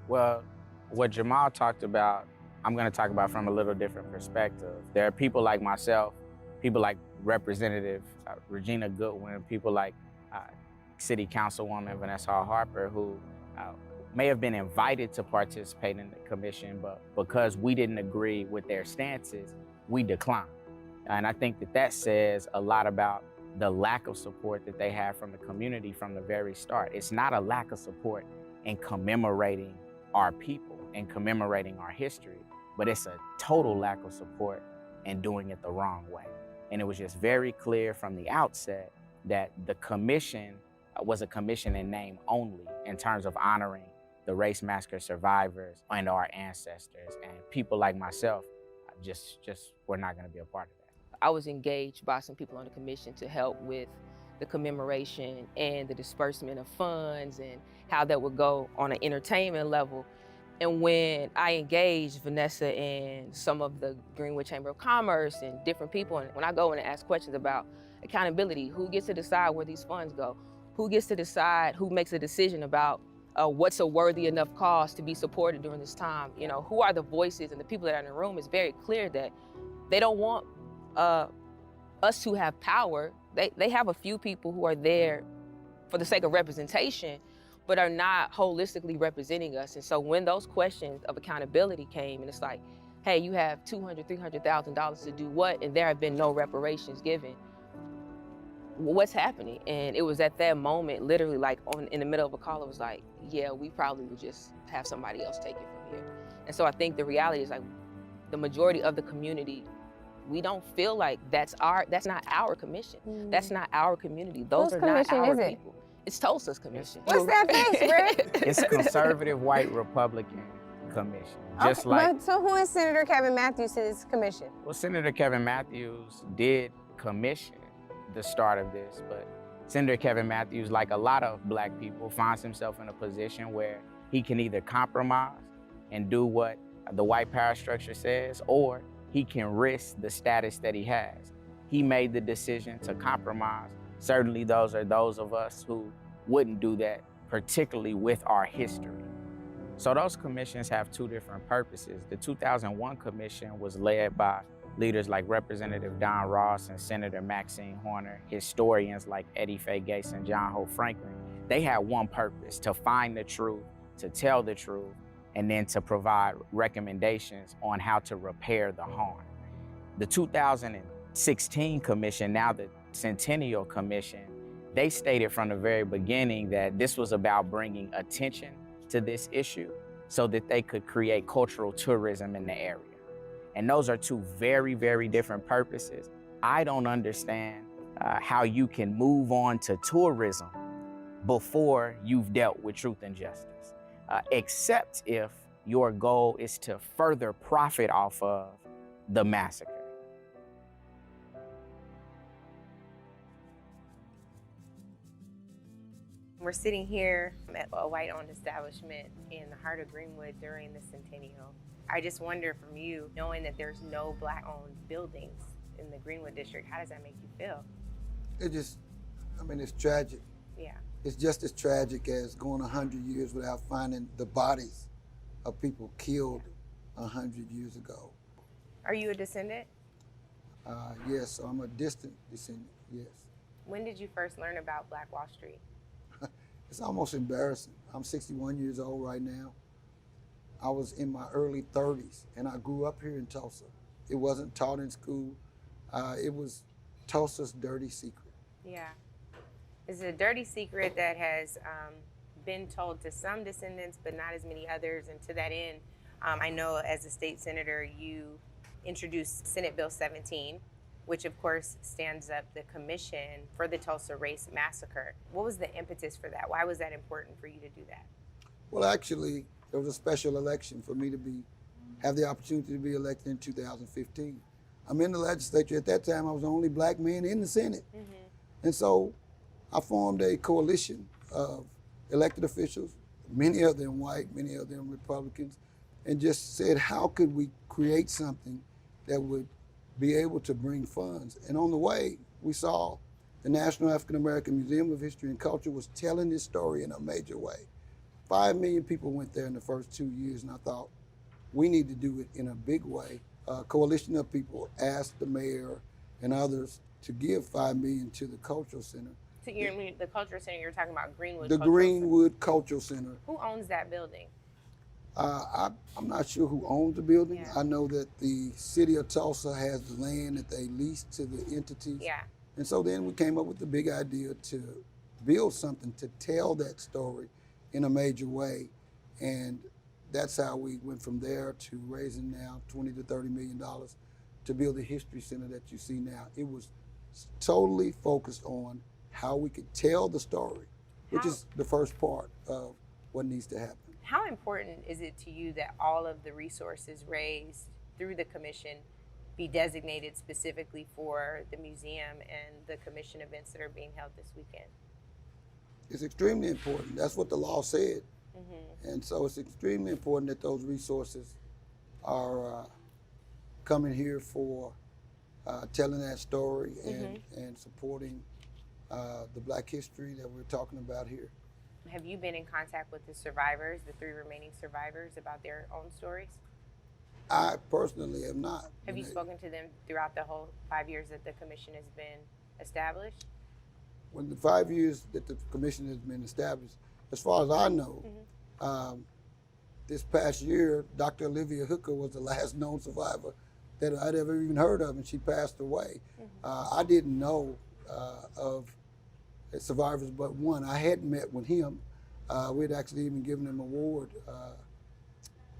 Well, what Jamal talked about, I'm going to talk about from a little different perspective. There are people like myself, people like Representative Regina Goodwin, people like City Councilwoman Vanessa Harper, who may have been invited to participate in the commission, but because we didn't agree with their stances, we declined. And I think that says a lot about the lack of support that they have from the community from the very start. It's not a lack of support in commemorating our people and commemorating our history, but it's a total lack of support in doing it the wrong way. And it was just very clear from the outset that the commission was a commission in name only in terms of honoring the race massacre survivors and our ancestors. And people like myself just were not going to be a part of that. I was engaged by some people on the commission to help with the commemoration and the disbursement of funds and how that would go on an entertainment level. And when I engaged Vanessa and some of the Greenwood Chamber of Commerce and different people, and when I go in and ask questions about accountability, who gets to decide where these funds go? Who gets to decide, who makes a decision about what's a worthy enough cause to be supported during this time? You know, who are the voices and the people that are in the room? It's very clear that they don't want us to have power. They have a few people who are there for the sake of representation, but are not holistically representing us. And so when those questions of accountability came, and it's like, hey, you have $200,000, $300,000 to do what? And there have been no reparations given. What's happening? And it was at that moment, literally like in the middle of a call, it was like, yeah, we probably would just have somebody else take it from here. And so I think the reality is like the majority of the community, we don't feel like that's not our commission. That's not our community. Those are not our people. It's Tulsa's commission. What's that face, Rick? It's Conservative White Republican Commission. Just like. So who is Senator Kevin Matthews to this commission? Well, Senator Kevin Matthews did commission the start of this, but Senator Kevin Matthews, like a lot of black people, finds himself in a position where he can either compromise and do what the white power structure says, or he can risk the status that he has. He made the decision to compromise. Certainly those are those of us who wouldn't do that, particularly with our history. So those commissions have two different purposes. The 2001 commission was led by leaders like Representative Don Ross and Senator Maxine Horner, historians like Eddie Faye Gates and John Hope Franklin. They had one purpose: to find the truth, to tell the truth, and then to provide recommendations on how to repair the harm. The 2016 commission, now the Centennial Commission, they stated from the very beginning that this was about bringing attention to this issue so that they could create cultural tourism in the area. And those are two very, very different purposes. I don't understand how you can move on to tourism before you've dealt with truth and justice, except if your goal is to further profit off of the massacre. We're sitting here at a white-owned establishment in the heart of Greenwood during the Centennial. I just wonder from you, knowing that there's no black-owned buildings in the Greenwood district, how does that make you feel? It's tragic. Yeah. it's just as tragic as going 100 years without finding the bodies of people killed 100 years ago. Are you a descendant? Yes, so I'm a distant descendant, yes. When did you first learn about Black Wall Street? It's almost embarrassing. I'm 61 years old right now. I was in my early 30s, and I grew up here in Tulsa. It wasn't taught in school. It was Tulsa's dirty secret. Yeah. It's a dirty secret that has been told to some descendants, but not as many others. And to that end, I know as a state senator, you introduced Senate Bill 17, which of course stands up the commission for the Tulsa Race Massacre. What was the impetus for that? Why was that important for you to do that? Well, actually, there was a special election for me to have the opportunity to be elected in 2015. I'm in the legislature. At that time, I was the only black man in the Senate. And so I formed a coalition of elected officials, many of them white, many of them Republicans, and just said, how could we create something that would be able to bring funds? And on the way, we saw the National African American Museum of History and Culture was telling this story in a major way. 5 million people went there in the first 2 years, and I thought, we need to do it in a big way. A coalition of people asked the mayor and others to give $5 million to the Cultural Center. So the Cultural Center, you're talking about Greenwood The Cultural Greenwood Cultural Center. Center. Who owns that building? I'm not sure who owns the building. Yeah. I know that the city of Tulsa has the land that they lease to the entities. Yeah. And so then we came up with the big idea to build something to tell that story in a major way. And that's how we went from there to raising now $20 to $30 million to build the history center that you see now. It was totally focused on how we could tell the story, which is the first part of what needs to happen. How important is it to you that all of the resources raised through the commission be designated specifically for the museum and the commission events that are being held this weekend? It's extremely important. That's what the law said. And so it's extremely important that those resources are coming here for telling that story and supporting the Black history that we're talking about here. Have you been in contact with the survivors, the 3 remaining survivors, about their own stories? I personally have not. Have you spoken to them throughout the whole 5 years that the commission has been established? When the 5 years that the commission has been established, as far as I know, this past year, Dr. Olivia Hooker was the last known survivor that I'd ever even heard of, and she passed away. I didn't know of survivors but one. I hadn't met with him. We had actually even given him an award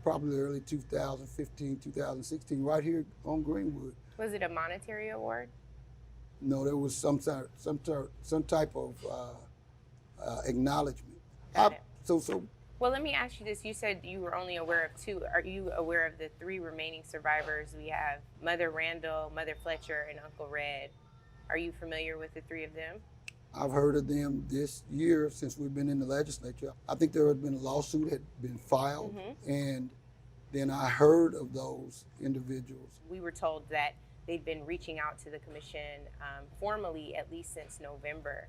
probably early 2015, 2016, right here on Greenwood. Was it a monetary award? No, there was some type of acknowledgement. Well, let me ask you this. You said you were only aware of 2. Are you aware of the 3 remaining survivors? We have Mother Randall, Mother Fletcher, and Uncle Red. Are you familiar with the 3 of them? I've heard of them this year since we've been in the legislature. I think there had been a lawsuit had been filed, and then I heard of those individuals. We were told that they'd been reaching out to the commission formally at least since November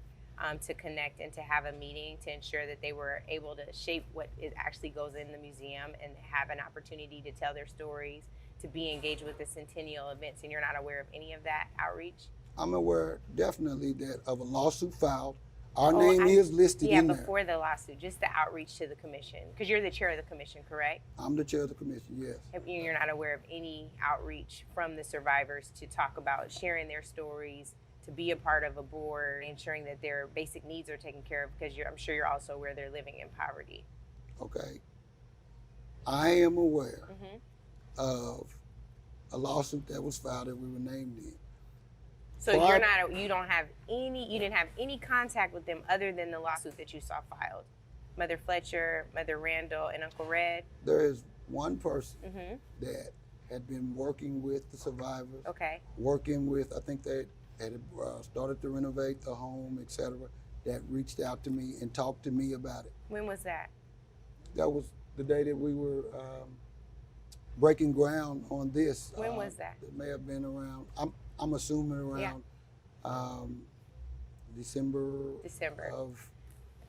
to connect and to have a meeting to ensure that they were able to shape what it actually goes in the museum and have an opportunity to tell their stories, to be engaged with the centennial events. And you're not aware of any of that outreach? I'm aware definitely that of a lawsuit filed. Our name is listed in there. Yeah, before the lawsuit, just the outreach to the commission, because you're the chair of the commission, correct? I'm the chair of the commission, yes. You're not aware of any outreach from the survivors to talk about sharing their stories, to be a part of a board, ensuring that their basic needs are taken care of, because I'm sure you're also aware they're living in poverty. Okay. I am aware of a lawsuit that was filed that we were named in. So you didn't have any contact with them other than the lawsuit that you saw filed? Mother Fletcher, Mother Randall, and Uncle Red? There is one person that had been working with the survivors. Okay. Working with, I think they had started to renovate the home, et cetera, that reached out to me and talked to me about it. When was that? That was the day that we were breaking ground on this. When was that? It may have been around, I'm assuming around December of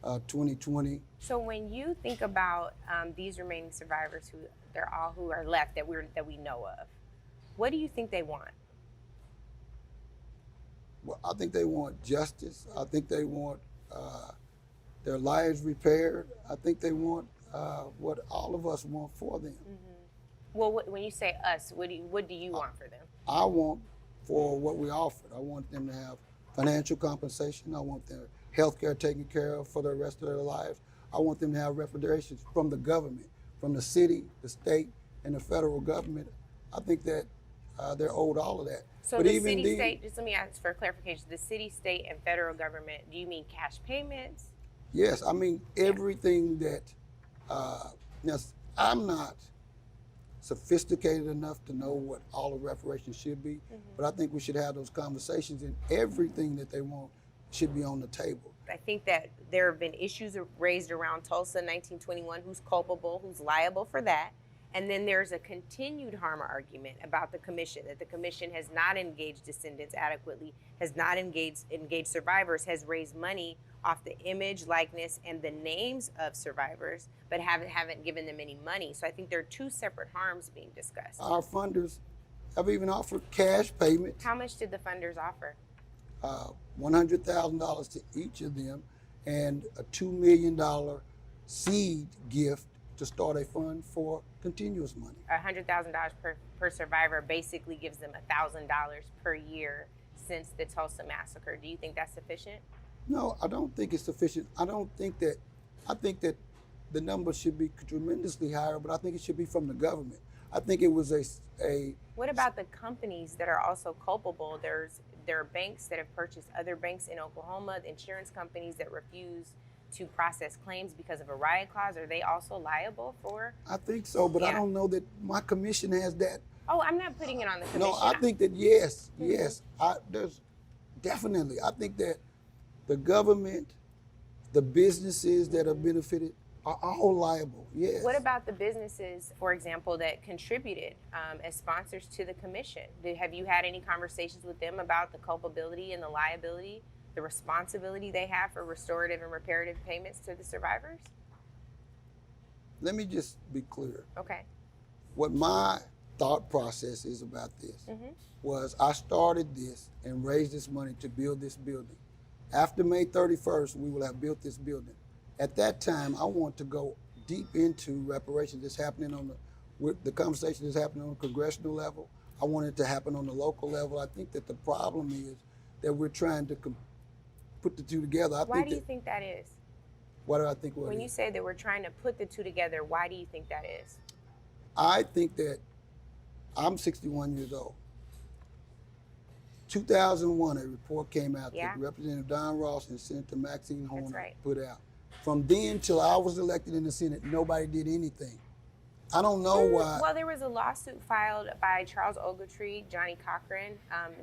2020. So when you think about these remaining survivors, they're all who are left that we know of, what do you think they want? Well, I think they want justice. I think they want their lives repaired. I think they want what all of us want for them. Well, when you say us, what do you want for them? I want for what we offered. I want them to have financial compensation. I want their health care taken care of for the rest of their lives. I want them to have reparations from the government, from the city, the state, and the federal government. I think that they're owed all of that. So but the even city, state, just let me ask for clarification, the city, state, and federal government, do you mean cash payments? Yes, I mean everything that, now I'm not sophisticated enough to know what all of reparations should be, but I think we should have those conversations, and everything that they want should be on the table. I think that there have been issues raised around Tulsa 1921, who's culpable, who's liable for that. And then there's a continued harm argument about the commission, that the commission has not engaged descendants adequately, has not engaged survivors, has raised money off the image, likeness, and the names of survivors, but haven't given them any money. So I think there are two separate harms being discussed. Our funders have even offered cash payments. How much did the funders offer? $100,000 to each of them, and a $2 million seed gift to start a fund for continuous money. $100,000 per survivor basically gives them $1,000 per year since the Tulsa massacre. Do you think that's sufficient? No, I don't think it's sufficient. I think that the number should be tremendously higher, but I think it should be from the government. I think it was a What about the companies that are also culpable? There are banks that have purchased other banks in Oklahoma, the insurance companies that refuse to process claims because of a riot clause. Are they also liable for? I think so, but I don't know that my commission has that. Oh, I'm not putting it on the commission. No, I think that yes. There's definitely. I think that the government, the businesses that are benefited are all liable. Yes. What about the businesses, for example, that contributed as sponsors to the commission? Have you had any conversations with them about the culpability and the liability, the responsibility they have for restorative and reparative payments to the survivors? Let me just be clear. Okay. What my thought process is about this was I started this and raised this money to build this building. After May 31st, we will have built this building. At that time, I want to go deep into reparations that's happening with the conversation that's happening on the congressional level. I want it to happen on the local level. I think that the problem is that we're trying to put the two together. Why do you think that is? Why do I think what When it you is? say that we're trying to put the two together, why do you think that is? I think that I'm 61 years old. 2001, a report came out that Representative Don Ross and Senator Maxine Horner put out. From then till I was elected in the Senate, nobody did anything. I don't know why. Well, there was a lawsuit filed by Charles Ogletree, Johnny Cochran.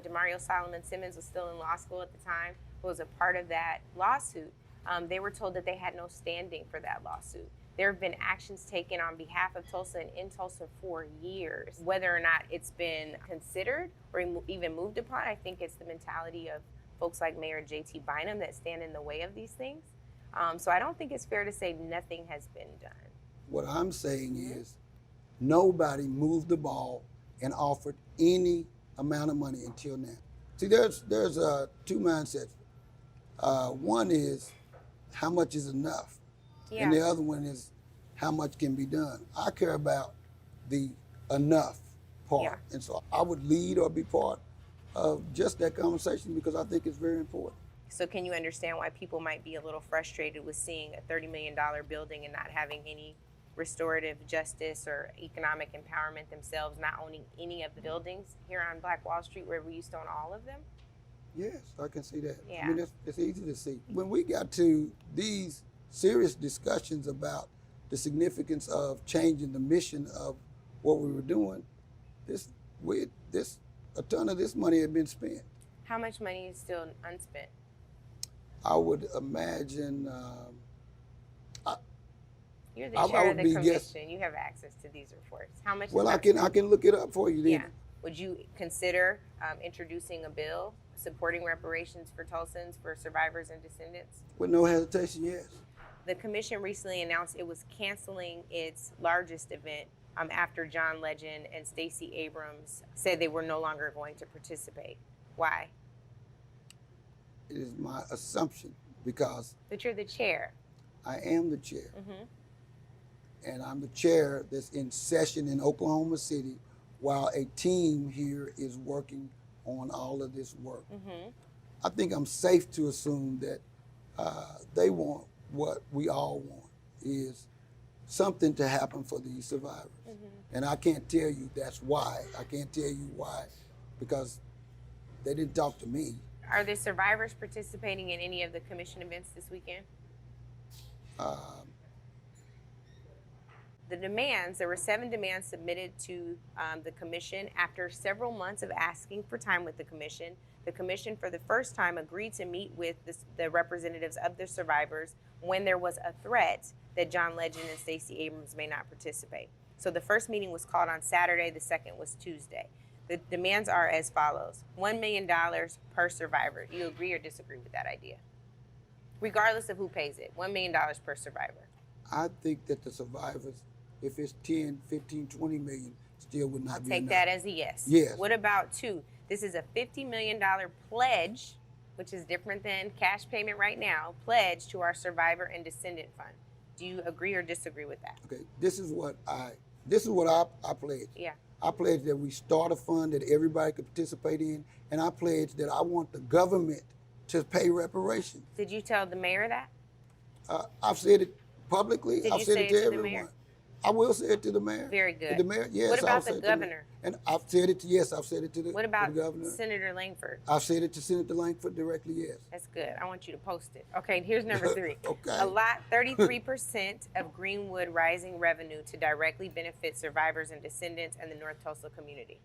Demario Solomon Simmons was still in law school at the time, was a part of that lawsuit. They were told that they had no standing for that lawsuit. There have been actions taken on behalf of Tulsa and in Tulsa for years. Whether or not it's been considered or even moved upon, I think it's the mentality of folks like Mayor J.T. Bynum that stand in the way of these things. So I don't think it's fair to say nothing has been done. What I'm saying is nobody moved the ball and offered any amount of money until now. See, there's two mindsets. One is how much is enough? And the other one is how much can be done. I care about the enough part. And so I would lead or be part of just that conversation because I think it's very important. So can you understand why people might be a little frustrated with seeing a $30 million building and not having any restorative justice or economic empowerment themselves, not owning any of the buildings here on Black Wall Street where we used to own all of them? Yes, I can see that. Yeah. I mean, it's easy to see. When we got to these serious discussions about the significance of changing the mission of what we were doing, a ton of this money had been spent. How much money is still unspent? I would imagine. You're the chair of the commission. You have access to these reports. How much? Well, I can look it up for you. Then. Yeah. Would you consider introducing a bill supporting reparations for Tulsans, for survivors and descendants? With no hesitation, yes. The commission recently announced it was canceling its largest event after John Legend and Stacey Abrams said they were no longer going to participate. Why? It is my assumption because But you're the chair. I am the chair. Mm-hmm. And I'm the chair that's in session in Oklahoma City while a team here is working on all of this work. Mm-hmm. I think I'm safe to assume that they want what we all want, is something to happen for these survivors. Mm-hmm. And I can't tell you that's why. I can't tell you why, because they didn't talk to me. Are the survivors participating in any of the commission events this weekend? The demands, there were 7 demands submitted to the commission after several months of asking for time with the commission. The commission, for the first time, agreed to meet with the representatives of the survivors when there was a threat that John Legend and Stacey Abrams may not participate. So the first meeting was called on Saturday, the second was Tuesday. The demands are as follows: $1 million per survivor. Do you agree or disagree with that idea? Regardless of who pays it, $1 million per survivor. I think that the survivors, if it's 10, 15, 20 million, still would not be Take enough. that as a yes. Yes. What about 2? This is a $50 million pledge, which is different than cash payment right now, pledge to our Survivor and Descendant Fund. Do you agree or disagree with that? Okay, this is what I pledge. Yeah. I pledge that we start a fund that everybody could participate in, and I pledge that I want the government to pay reparations. Did you tell the mayor that? I've said it publicly. Did I've you said say it it to to the everyone. mayor? I will say it to the mayor. Very good. The mayor, yes. What I'll about say the it to governor? And I've said it to, yes, I've said it to the, What about to the governor. Senator Langford? I've said it to Senator Langford directly, yes. That's good. I want you to post it. Okay, here's number 3. Okay. Allot 33% of Greenwood Rising revenue to directly benefit survivors and descendants and the North Tulsa community.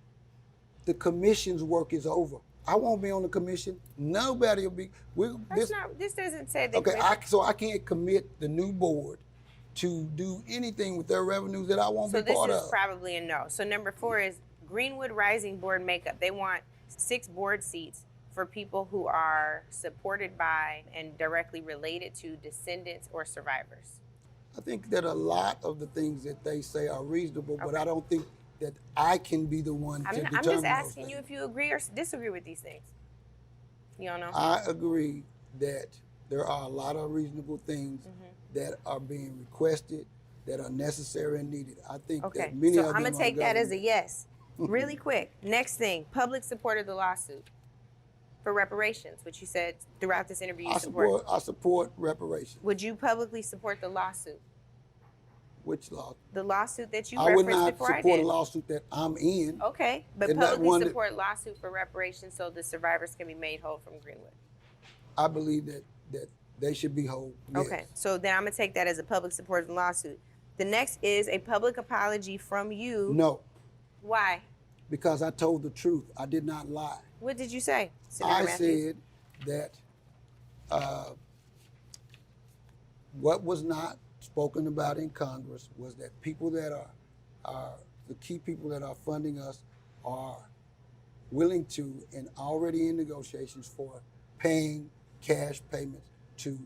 The commission's work is over. I won't be on the commission. Nobody will be. This doesn't say that. Okay, so I can't commit the new board to do anything with their revenues that I won't So be part this of. is probably a no. So number 4 is Greenwood Rising board makeup. They want 6 board seats for people who are supported by and directly related to descendants or survivors. I think that a lot of the things that they say are reasonable, but I don't think that I can be the one to determine I'm just those asking things. you if you agree or disagree with these things. You don't know? I agree that there are a lot of reasonable things that are being requested, that are necessary and needed. I think that many so of them I'm gonna take that as a government. yes. Really quick. Next thing, public support of the lawsuit for reparations, which you said throughout this interview you support. I support reparations. Would you publicly support the lawsuit? Which law? The lawsuit that you I would referenced not before I support a did. lawsuit that I'm in. Okay, but and not publicly one that- support lawsuit for reparations so the survivors can be made whole from Greenwood. I believe that they should be whole. Yes. Okay, so then I'm gonna take that as a public support of the lawsuit. The next is a public apology from you. No, Why? because I told the truth. I did not lie. What did you say, Senator I Matthews? said that what was not spoken about in Congress was that people that are the key people that are funding us are willing to and already in negotiations for paying cash payments to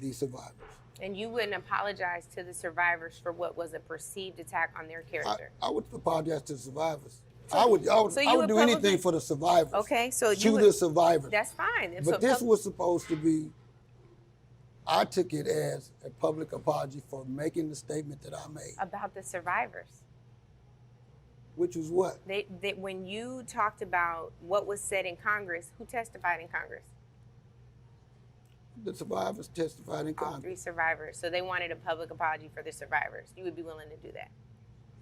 the survivors. And you wouldn't apologize to the survivors for what was a perceived attack on their character. I would apologize to the survivors. So- I would so you I would would do publicly- anything for the survivors. Okay, so to you would, the survivors. That's fine. But So this was supposed to be, I took it as a public apology for making the statement that I made, about the survivors. which was what? They when you talked about what was said in Congress, who testified in Congress? The survivors testified in All Congress. 3 survivors. So they wanted a public apology for the survivors. You would be willing to do that?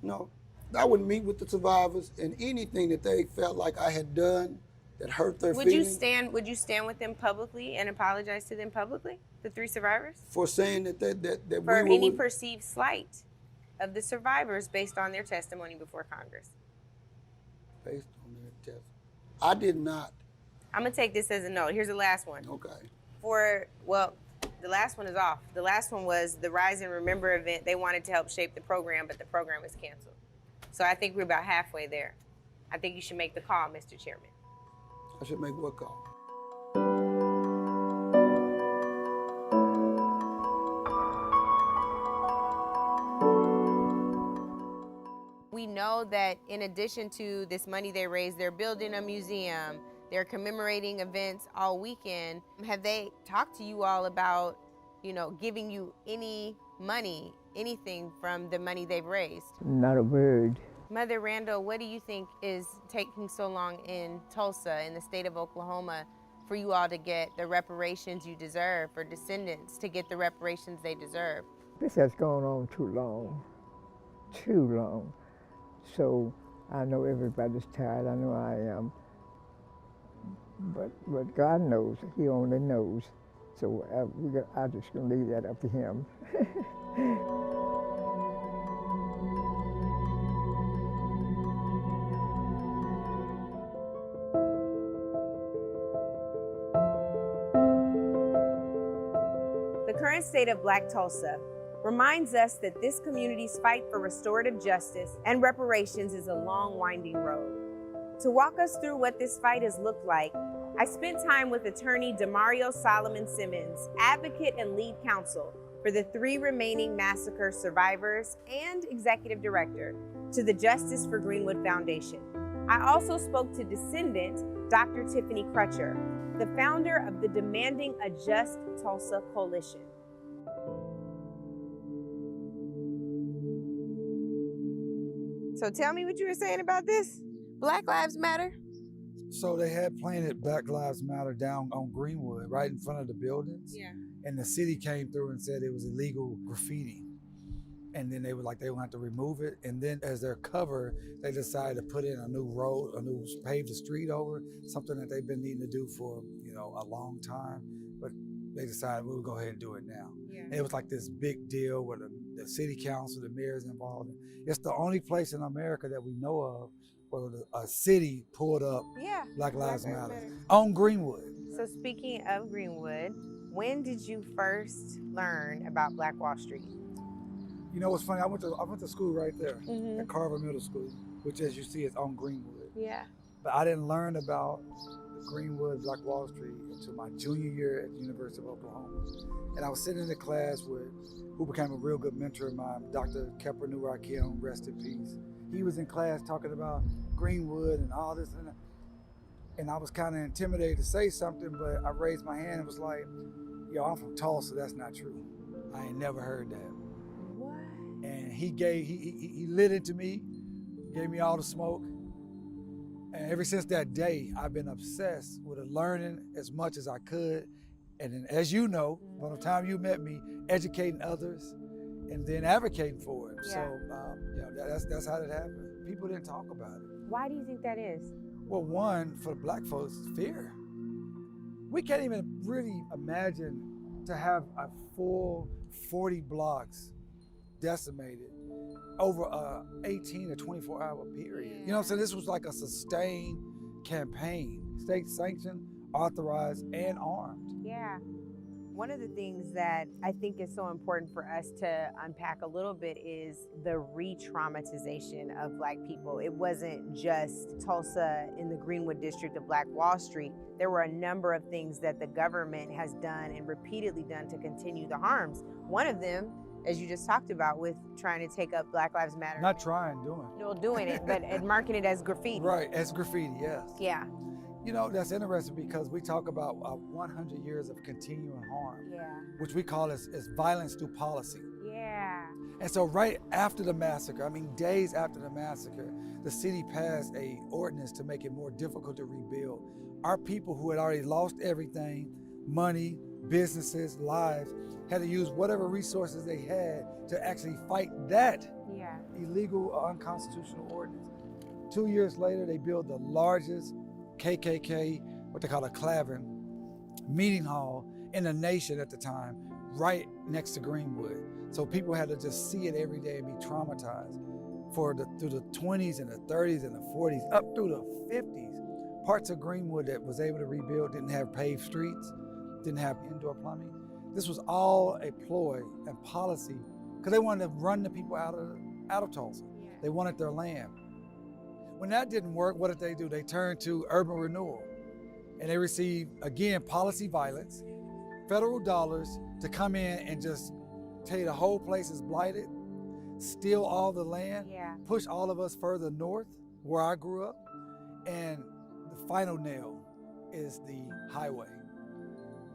No, I would meet with the survivors and anything that they felt like I had done that hurt their Would you feelings stand with them publicly and apologize to them publicly, the 3 survivors? for saying that For we any were, perceived slight of the survivors based on their testimony before Congress. based on their test. I did not. I'm gonna take this as a no. Here's the last one. Okay. The last one is off. The last one was the Rise and Remember event. They wanted to help shape the program, but the program was canceled. So I think we're about halfway there. I think you should make the call, Mr. Chairman. I should make what call? that in addition to this money they raised, they're building a museum, they're commemorating events all weekend. Have they talked to you all about, giving you any money, anything from the money they've raised? Not a word. Mother Randall, what do you think is taking so long in Tulsa, in the state of Oklahoma, for you all to get the reparations you deserve, for descendants to get the reparations they deserve? This has gone on too long. Too long. So I know everybody's tired. I know I am. But God knows. He only knows. So I'm just going to leave that up to him. The current state of Black Tulsa reminds us that this community's fight for restorative justice and reparations is a long, winding road. To walk us through what this fight has looked like, I spent time with attorney Demario Solomon Simmons, advocate and lead counsel for the 3 remaining massacre survivors and executive director to the Justice for Greenwood Foundation. I also spoke to descendant Dr. Tiffany Crutcher, the founder of the Demanding a Just Tulsa Coalition. So tell me what you were saying about this. Black Lives Matter? So they had planted Black Lives Matter down on Greenwood, right in front of the buildings. Yeah. And the city came through and said it was illegal graffiti. And then they were like, they would have to remove it. And then as their cover, they decided to put in a new road, pave the street over, something that they've been needing to do for, a long time. But they decided we'll go ahead and do it now. Yeah. And it was like this big deal where the city council, the mayor's involved. It's the only place in America that we know of where a city pulled up Black Lives Matter on Greenwood. So speaking of Greenwood, when did you first learn about Black Wall Street? You know what's funny? I went to school right there at Carver Middle School, which, as you see, is on Greenwood. Yeah. But I didn't learn about Greenwood, Black Wall Street until my junior year at the University of Oklahoma. And I was sitting in the class with who became a real good mentor of mine, Dr. Kepper Nurakim, rest in peace. He was in class talking about Greenwood and all this and that. And I was kind of intimidated to say something, but I raised my hand and was like, yo, I'm from Tulsa, that's not true. I ain't never heard that. What? And he lit into me, gave me all the smoke. And ever since that day, I've been obsessed with learning as much as I could. And then, as you know, by the time you met me, educating others and then advocating for it. Yeah. So, that's how that happened. People didn't talk about it. Why do you think that is? Well, one, for Black folks, fear. We can't even really imagine to have a full 40 blocks decimated over a 18 to 24 hour period. You know what I'm saying? This was like a sustained campaign, state sanctioned, authorized, and armed. Yeah. One of the things that I think is so important for us to unpack a little bit is the re-traumatization of Black people. It wasn't just Tulsa in the Greenwood district of Black Wall Street. There were a number of things that the government has done and repeatedly done to continue the harms. One of them, as you just talked about, with trying to take up Black Lives Matter. Not trying, doing. No, doing it, but marking it as graffiti. Right, as graffiti, yes. Yeah. You know, that's interesting because we talk about 100 years of continuing harm, which we call as violence through policy. Yeah. And so right after the massacre, days after the massacre, the city passed a ordinance to make it more difficult to rebuild. Our people who had already lost everything, money, businesses, lives, had to use whatever resources they had to actually fight that illegal or unconstitutional ordinance. 2 years later, they built the largest KKK, what they call a Clavin, meeting hall in the nation at the time, right next to Greenwood. So people had to just see it every day and be traumatized. Through the 20s and the 30s and the 40s, up through the 50s, parts of Greenwood that was able to rebuild didn't have paved streets, didn't have indoor plumbing. This was all a ploy and policy because they wanted to run the people out of Tulsa. They wanted their land. When that didn't work, what did they do? They turned to urban renewal. And they received, again, policy violence, federal dollars to come in and just tell you the whole place is blighted. steal all the land, Yeah. push all of us further north, where I grew up. And the final nail is the highway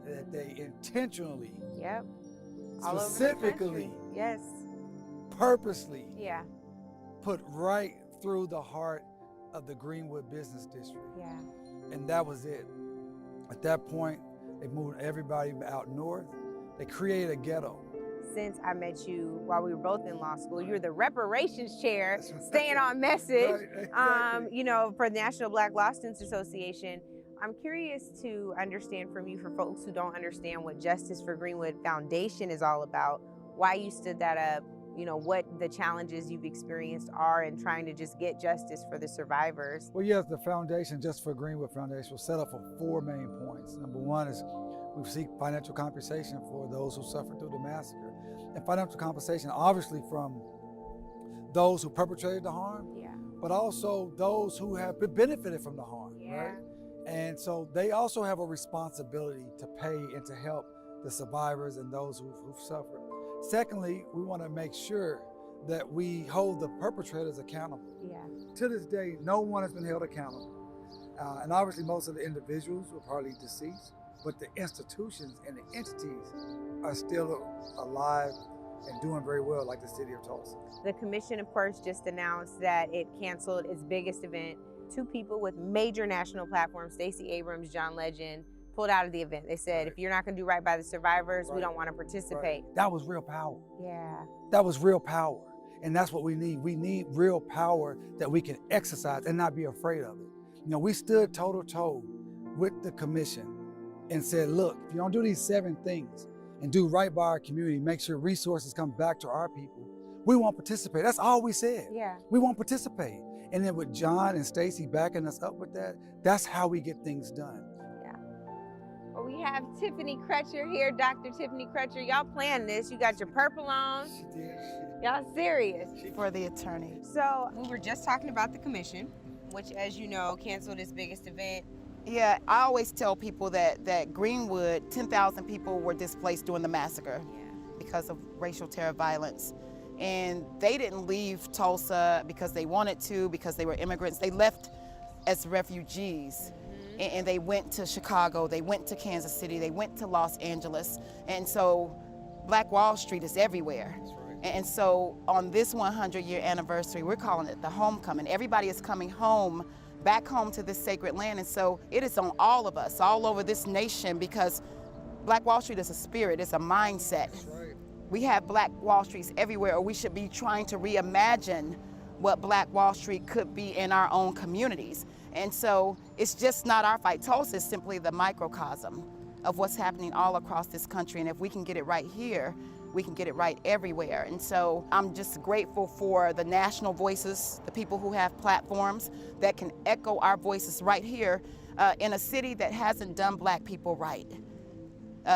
that they intentionally, Yep. All over the specifically, country. Yes. purposely Yeah. put right through the heart of the Greenwood Business District. Yeah. And that was it. At that point, they moved everybody out north. They created a ghetto. Since I met you while we were both in law school, you're the reparations chair, staying on message, Right, exactly. you know, for the National Black Law Students Association. I'm curious to understand from you, for folks who don't understand what Justice for Greenwood Foundation is all about, why you stood that up, you know, what the challenges you've experienced are in trying to just get justice for the survivors. Well, yes, the foundation, Just for Greenwood Foundation, was set up for 4 main points. Number one is we seek financial compensation for those who suffered through the massacre. And financial compensation, obviously, from those who perpetrated the harm, but also those who have benefited from the harm, right? And so they also have a responsibility to pay and to help the survivors and those who've suffered. Secondly, we want to make sure that we hold the perpetrators accountable. Yeah. To this day, no one has been held accountable. And obviously most of the individuals were probably deceased, but the institutions and the entities are still alive and doing very well, like the city of Tulsa. The commission, of course, just announced that it canceled its biggest event. 2 people with major national platforms, Stacey Abrams, John Legend, pulled out of the event. They said, if you're not going to do right by the survivors, we don't want to participate. That was real power. Yeah. That was real power. And that's what we need. We need real power that we can exercise and not be afraid of it. You know, we stood toe to toe with the commission and said, look, if you don't do these 7 things and do right by our community, make sure resources come back to our people, we won't participate. That's all we said. Yeah. We won't participate. And then with John and Stacey backing us up with that, that's how we get things done. Well, we have Tiffany Crutcher here, Dr. Tiffany Crutcher. Y'all planned this. You got your purple on. Y'all serious. For the attorney. So we were just talking about the commission, which, as you know, canceled its biggest event. Yeah, I always tell people that Greenwood, 10,000 people were displaced during the massacre because of racial terror violence. And they didn't leave Tulsa because they wanted to, because they were immigrants. They left as refugees. And they went to Chicago, they went to Kansas City, they went to Los Angeles. And so Black Wall Street is everywhere. And so on this 100-year anniversary, we're calling it the homecoming. Everybody is coming home, back home to this sacred land. And so it is on all of us, all over this nation, because Black Wall Street is a spirit, it's a mindset. We have Black Wall Streets everywhere, or we should be trying to reimagine what Black Wall Street could be in our own communities. And so it's just not our fight. Tulsa is simply the microcosm of what's happening all across this country. And if we can get it right here, we can get it right everywhere. And so I'm just grateful for the national voices, the people who have platforms that can echo our voices right here in a city that hasn't done Black people right.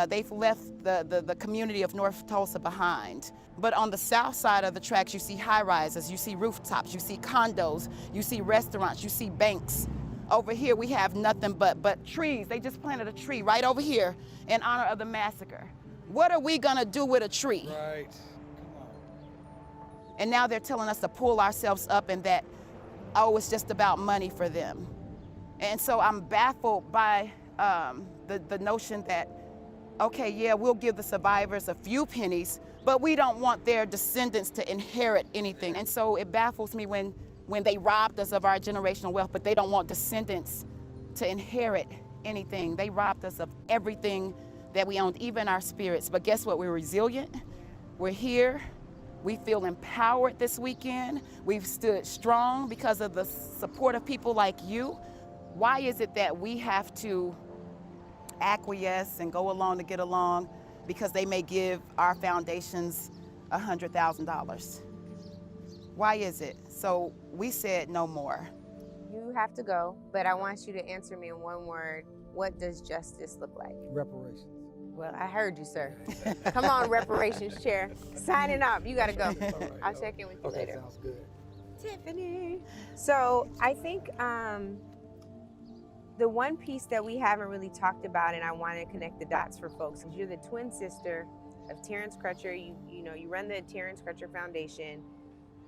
They've left the community of North Tulsa behind. But on the south side of the tracks, you see high-rises, you see rooftops, you see condos, you see restaurants, you see banks. Over here, we have nothing but trees. They just planted a tree right over here in honor of the massacre. What are we gonna do with a tree? Right. And now they're telling us to pull ourselves up and that, oh, it's just about money for them. And so I'm baffled by the notion that, okay, yeah, we'll give the survivors a few pennies, but we don't want their descendants to inherit anything. And so it baffles me when they robbed us of our generational wealth, but they don't want descendants to inherit anything. They robbed us of everything that we owned, even our spirits. But guess what? We're resilient. We're here. We feel empowered this weekend. We've stood strong because of the support of people like you. Why is it that we have to acquiesce and go along to get along because they may give our foundations $100,000? Why is it? So we said no more. You have to go, but I want you to answer me in one word. What does justice look like? Reparations. Well, I heard you, sir. Come on, reparations chair. Signing up. You got to go. I'll check in with you later. Sounds good. Tiffany. So I think the one piece that we haven't really talked about, and I want to connect the dots for folks, is you're the twin sister of Terrence Crutcher. You run the Terrence Crutcher Foundation.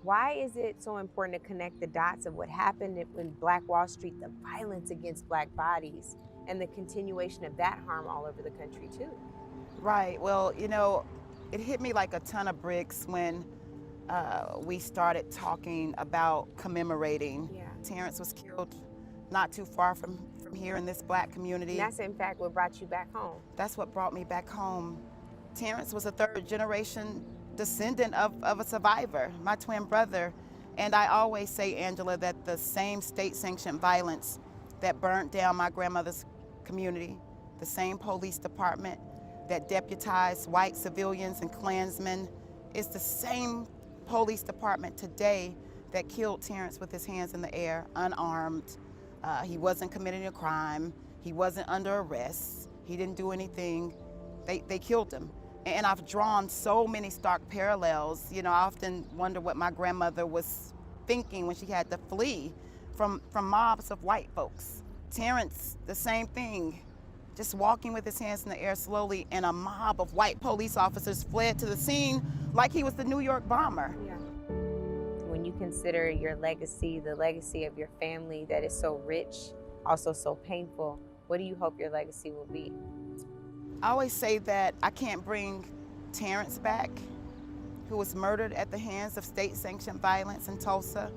Why is it so important to connect the dots of what happened in Black Wall Street, the violence against Black bodies, and the continuation of that harm all over the country too? Right. Well, you know, it hit me like a ton of bricks when we started talking about commemorating. Yeah. Terrence was killed not too far from here in this Black community. And that's in fact what brought you back home. That's what brought me back home. Terrence was a third-generation descendant of a survivor, my twin brother. And I always say, Angela, that the same state-sanctioned violence that burnt down my grandmother's community, the same police department that deputized white civilians and Klansmen, is the same police department today that killed Terrence with his hands in the air, unarmed. He wasn't committing a crime. He wasn't under arrest. He didn't do anything. They killed him. And I've drawn so many stark parallels. You know, I often wonder what my grandmother was thinking when she had to flee from mobs of white folks. Terrence, the same thing, just walking with his hands in the air slowly, and a mob of white police officers fled to the scene like he was the New York bomber. Yeah. When you consider your legacy, the legacy of your family that is so rich, also so painful, what do you hope your legacy will be? I always say that I can't bring Terrence back, who was murdered at the hands of state-sanctioned violence in Tulsa.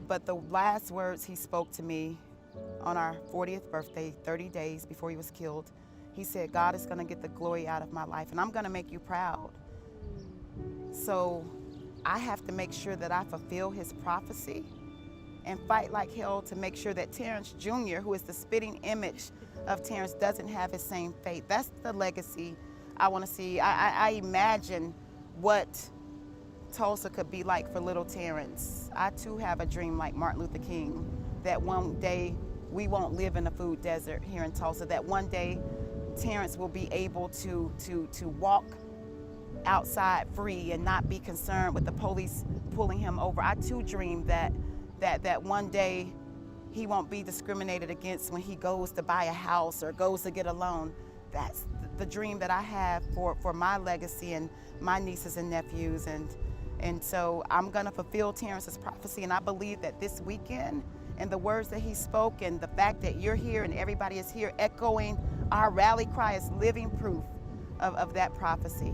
But the last words he spoke to me on our 40th birthday, 30 days before he was killed, he said, God is gonna get the glory out of my life, and I'm gonna make you proud. So I have to make sure that I fulfill his prophecy and fight like hell to make sure that Terrence Jr., who is the spitting image of Terrence, doesn't have his same fate. That's the legacy I want to see. I imagine what Tulsa could be like for little Terrence. I too have a dream like Martin Luther King, that one day we won't live in a food desert here in Tulsa, that one day Terrence will be able to walk outside free and not be concerned with the police pulling him over. I too dream that one day he won't be discriminated against when he goes to buy a house or goes to get a loan. That's the dream that I have for my legacy and my nieces and nephews. And so I'm gonna fulfill Terrence's prophecy, and I believe that this weekend and the words that he spoke and the fact that you're here and everybody is here echoing our rally cry is living proof of that prophecy.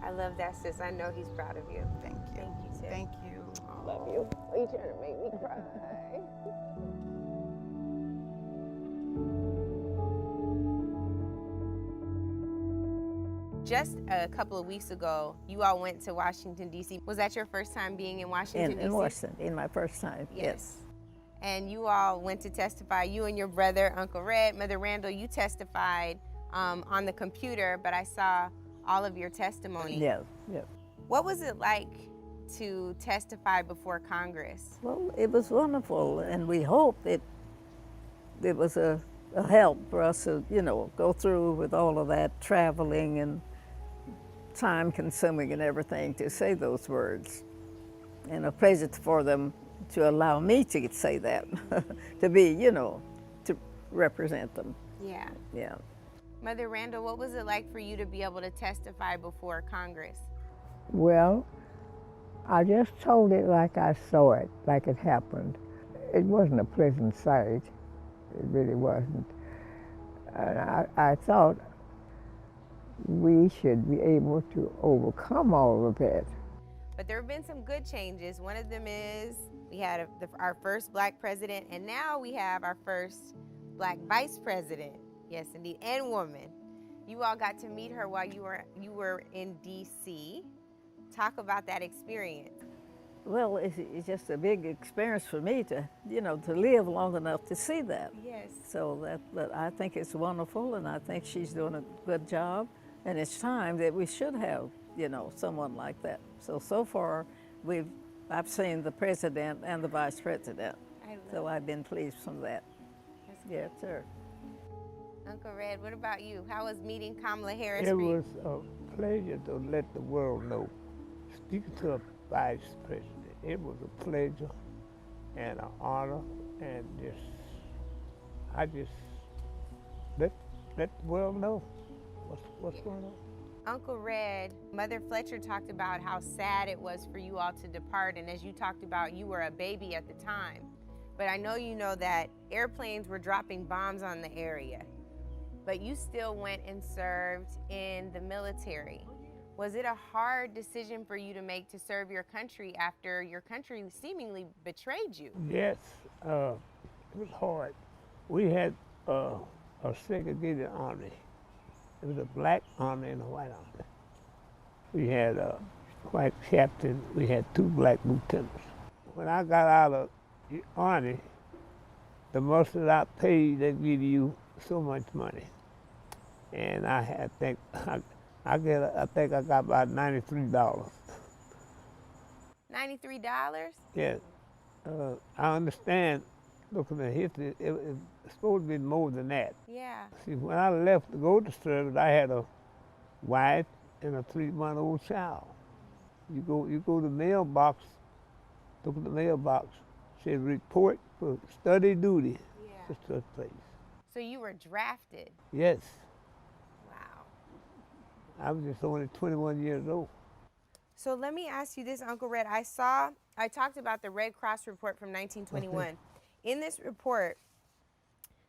I love that, sis. I know he's proud of you. Thank you. Thank you, sis. Thank you. Love you. Are you trying to make me cry? Just a couple of weeks ago, you all went to Washington, D.C. Was that your first time being in Washington, D.C.? In Washington, my first time, yes. And you all went to testify. You and your brother, Uncle Red, Mother Randall, you testified on the computer, but I saw all of your testimony. Yeah, yeah. What was it like to testify before Congress? Well, it was wonderful, and we hoped it was a help for us to, go through with all of that traveling and time consuming and everything to say those words. And a pleasure for them to allow me to say that, to be, to represent them. Yeah. Yeah. Mother Randall, what was it like for you to be able to testify before Congress? Well, I just told it like I saw it, like it happened. It wasn't a pleasant sight. It really wasn't. And I thought we should be able to overcome all of that. But there have been some good changes. One of them is we had our first Black president, and now we have our first Black vice president. Yes, indeed, and woman. You all got to meet her while you were in D.C. Talk about that experience. Well, it's just a big experience for me to live long enough to see that. Yes. So but I think it's wonderful, and I think she's doing a good job, and it's time that we should have, someone like that. So far, I've seen the president and the vice president, so I've been pleased from that. Yes, sir. Uncle Red, what about you? How was meeting Kamala Harris? It was a pleasure to let the world know. Speaking to a vice president, it was a pleasure and an honor, and I just let the world know what's going on. Uncle Red, Mother Fletcher talked about how sad it was for you all to depart, and as you talked about, you were a baby at the time. But I know you know that airplanes were dropping bombs on the area, but you still went and served in the military. Was it a hard decision for you to make to serve your country after your country seemingly betrayed you? Yes, it was hard. We had a segregated army. It was a black army and a white army. We had a white captain, we had 2 black lieutenants. When I got out of the army, the most that I paid, they give you so much money. And I think I got about $93. $93? Yes. I understand, looking at history, it's supposed to be more than that. Yeah. See, when I left to go to service, I had a wife and a 3-month-old child. You go to the mailbox, look at the mailbox, says report for study duty. Yeah. Just took place. So you were drafted? Yes. Wow. I was just only 21 years old. So let me ask you this, Uncle Red. I talked about the Red Cross report from 1921. In this report,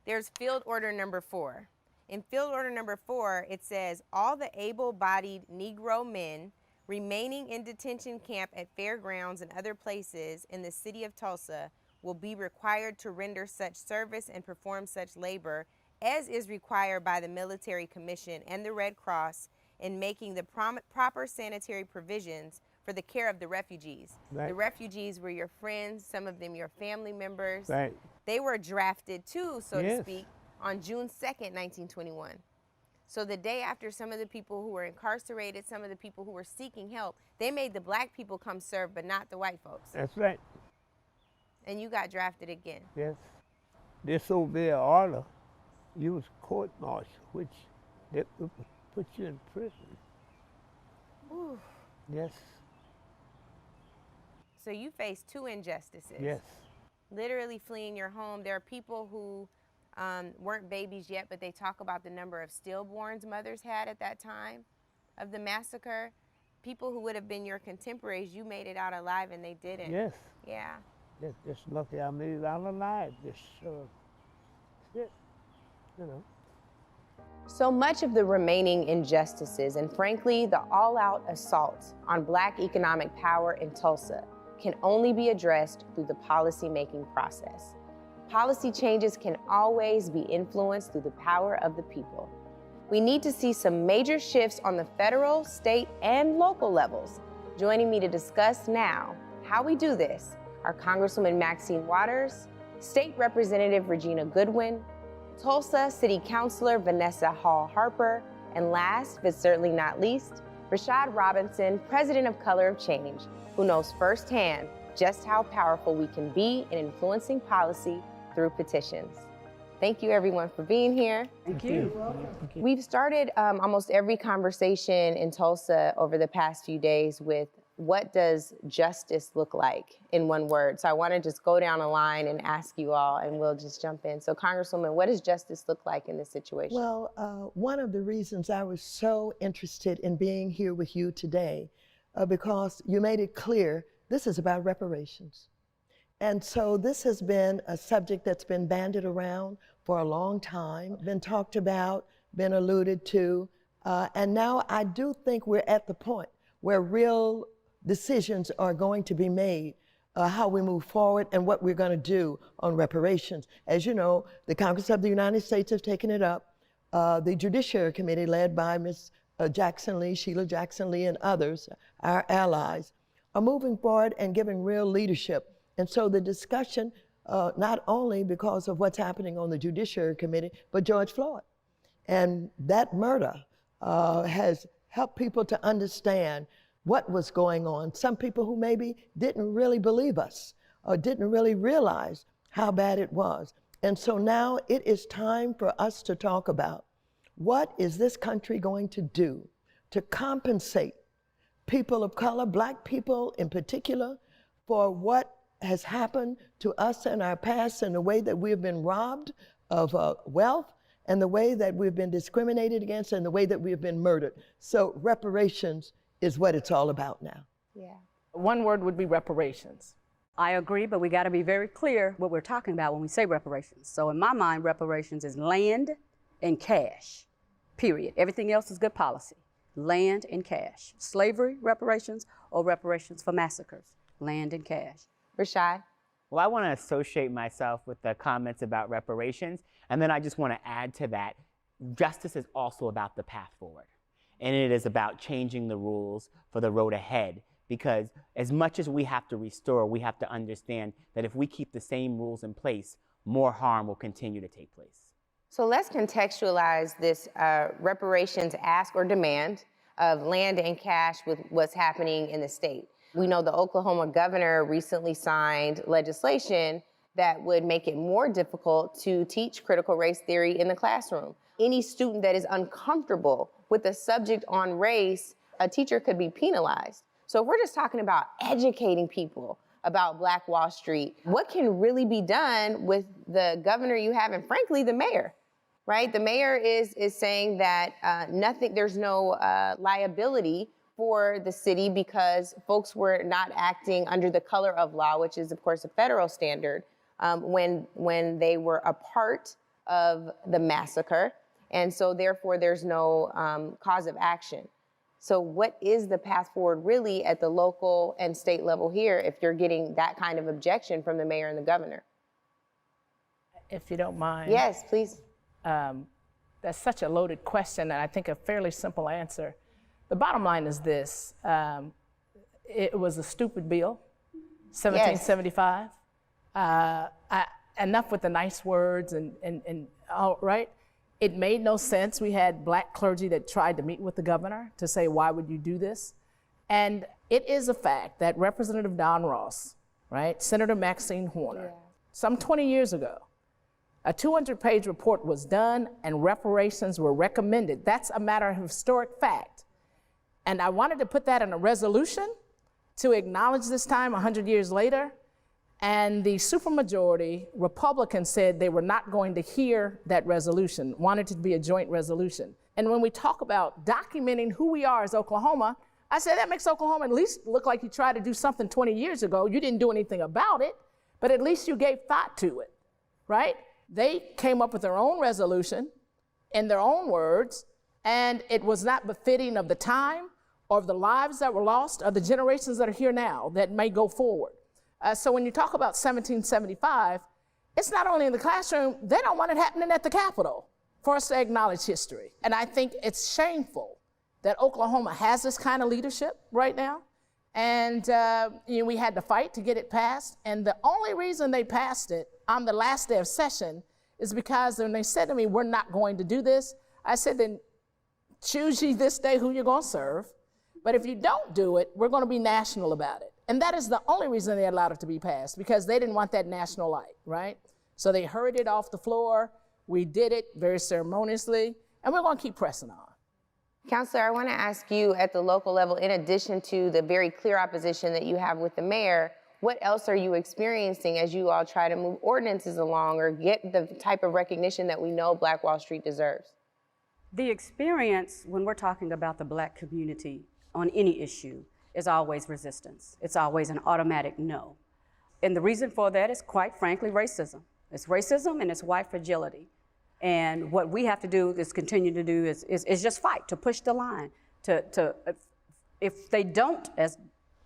there's field order number 4. In field order number 4, it says, all the able-bodied Negro men remaining in detention camp at fairgrounds and other places in the city of Tulsa will be required to render such service and perform such labor as is required by the Military Commission and the Red Cross in making the proper sanitary provisions for the care of the refugees. Right. The refugees were your friends, some of them your family members. Right. They were drafted too, so to Yes. speak, on June 2nd, 1921. So the day after some of the people who were incarcerated, some of the people who were seeking help, they made the black people come serve, but not the white folks. That's right. And you got drafted again. Yes. Disobey an order, you was court-martialed, which they would put you in prison. Whew. Yes. So you faced 2 injustices. Yes. Literally fleeing your home. There are people who weren't babies yet, but they talk about the number of stillborns mothers had at that time of the massacre. People who would have been your contemporaries, you made it out alive and they didn't. Yes. Yeah. Just lucky I made it out alive. Just, it, you know. So much of the remaining injustices and frankly, the all-out assault on black economic power in Tulsa can only be addressed through the policy-making process. Policy changes can always be influenced through the power of the people. We need to see some major shifts on the federal, state, and local levels. Joining me to discuss now how we do this are Congresswoman Maxine Waters, State Representative Regina Goodwin, Tulsa City Councilor Vanessa Hall Harper, and last but certainly not least, Rashad Robinson, President of Color of Change, who knows firsthand just how powerful we can be in influencing policy through petitions. Thank you everyone for being here. Thank you. We've started almost every conversation in Tulsa over the past few days with what does justice look like in one word? So I want to just go down a line and ask you all and we'll just jump in. So Congresswoman, what does justice look like in this situation? Well, one of the reasons I was so interested in being here with you today, because you made it clear this is about reparations. And so this has been a subject that's been bandied around for a long time, been talked about, been alluded to, and now I do think we're at the point where real decisions are going to be made, how we move forward and what we're going to do on reparations. As you know, the Congress of the United States has taken it up. The Judiciary Committee, led by Ms. Jackson Lee, Sheila Jackson Lee, and others, our allies, are moving forward and giving real leadership. And so the discussion, not only because of what's happening on the Judiciary Committee, but George Floyd. And that murder has helped people to understand what was going on. Some people who maybe didn't really believe us or didn't really realize how bad it was. And so now it is time for us to talk about what is this country going to do to compensate people of color, Black people in particular, for what has happened to us in our past and the way that we have been robbed of wealth and the way that we've been discriminated against and the way that we've been murdered. So reparations is what it's all about now. Yeah. One word would be reparations. I agree, but we got to be very clear what we're talking about when we say reparations. So in my mind, reparations is land and cash, period. Everything else is good policy. Land and cash. Slavery reparations or reparations for massacres. Land and cash. Rashad? Well, I want to associate myself with the comments about reparations, and then I just want to add to that, justice is also about the path forward, and it is about changing the rules for the road ahead, because as much as we have to restore, we have to understand that if we keep the same rules in place, more harm will continue to take place. So let's contextualize this reparations ask or demand of land and cash with what's happening in the state. We know the Oklahoma governor recently signed legislation that would make it more difficult to teach critical race theory in the classroom. Any student that is uncomfortable with the subject on race, a teacher could be penalized. So if we're just talking about educating people about Black Wall Street, what can really be done with the governor you have and frankly, the mayor, right? The mayor is saying that there's no liability for the city because folks were not acting under the color of law, which is of course a federal standard, when they were a part of the massacre. And so therefore there's no cause of action. So what is the path forward really at the local and state level here if you're getting that kind of objection from the mayor and the governor? If you don't mind. Yes, please. That's such a loaded question, and I think a fairly simple answer. The bottom line is this. It was a stupid bill, 1775. Enough with the nice words and all right. It made no sense. We had Black clergy that tried to meet with the governor to say, why would you do this? And it is a fact that Representative Don Ross, right, Senator Maxine Horner, some 20 years ago, a 200-page report was done and reparations were recommended. That's a matter of historic fact. And I wanted to put that in a resolution to acknowledge this time 100 years later. And the supermajority Republicans said they were not going to hear that resolution, wanted it to be a joint resolution. And when we talk about documenting who we are as Oklahoma, I said that makes Oklahoma at least look like you tried to do something 20 years ago. You didn't do anything about it, but at least you gave thought to it, right? They came up with their own resolution in their own words, and it was not befitting of the time or of the lives that were lost or the generations that are here now that may go forward. So when you talk about 1775, it's not only in the classroom, they don't want it happening at the Capitol for us to acknowledge history. And I think it's shameful that Oklahoma has this kind of leadership right now. And we had to fight to get it passed. And the only reason they passed it on the last day of session is because when they said to me, we're not going to do this, I said, then choose ye this day who you're going to serve. But if you don't do it, we're going to be national about it. And that is the only reason they allowed it to be passed, because they didn't want that national light, right? So they hurried it off the floor. We did it very ceremoniously, and we're going to keep pressing on. Counselor, I want to ask you at the local level, in addition to the very clear opposition that you have with the mayor, what else are you experiencing as you all try to move ordinances along or get the type of recognition that we know Black Wall Street deserves? The experience when we're talking about the Black community on any issue is always resistance. It's always an automatic no. And the reason for that is, quite frankly, racism. It's racism and it's white fragility. And what we have to do is continue to do is just fight, to push the line. If they don't, as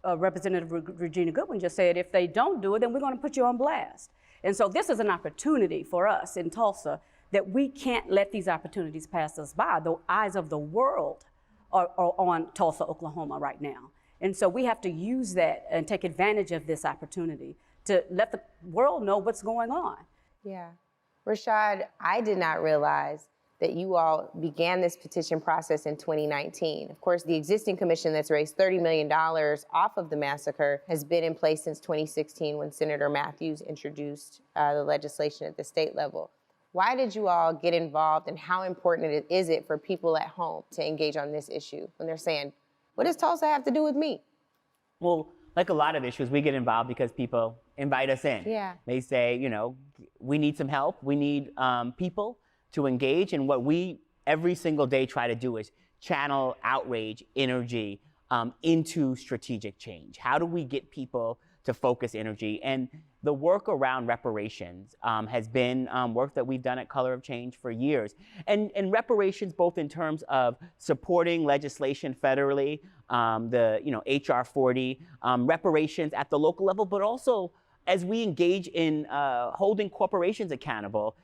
Representative Regina Goodwin just said, if they don't do it, then we're going to put you on blast. And so this is an opportunity for us in Tulsa that we can't let these opportunities pass us by. The eyes of the world are on Tulsa, Oklahoma right now. And so we have to use that and take advantage of this opportunity to let the world know what's going on. Yeah. Rashad, I did not realize that you all began this petition process in 2019. Of course, the existing commission that's raised $30 million off of the massacre has been in place since 2016 when Senator Matthews introduced the legislation at the state level. Why did you all get involved, and how important is it for people at home to engage on this issue when they're saying, what does Tulsa have to do with me? Well, like a lot of issues, we get involved because people invite us in. Yeah. They say, we need some help. We need people to engage. And what we every single day try to do is channel outrage, energy into strategic change. How do we get people to focus energy? And the work around reparations has been work that we've done at Color of Change for years. And reparations, both in terms of supporting legislation federally, the HR 40, reparations at the local level, but also as we engage in holding corporations accountable,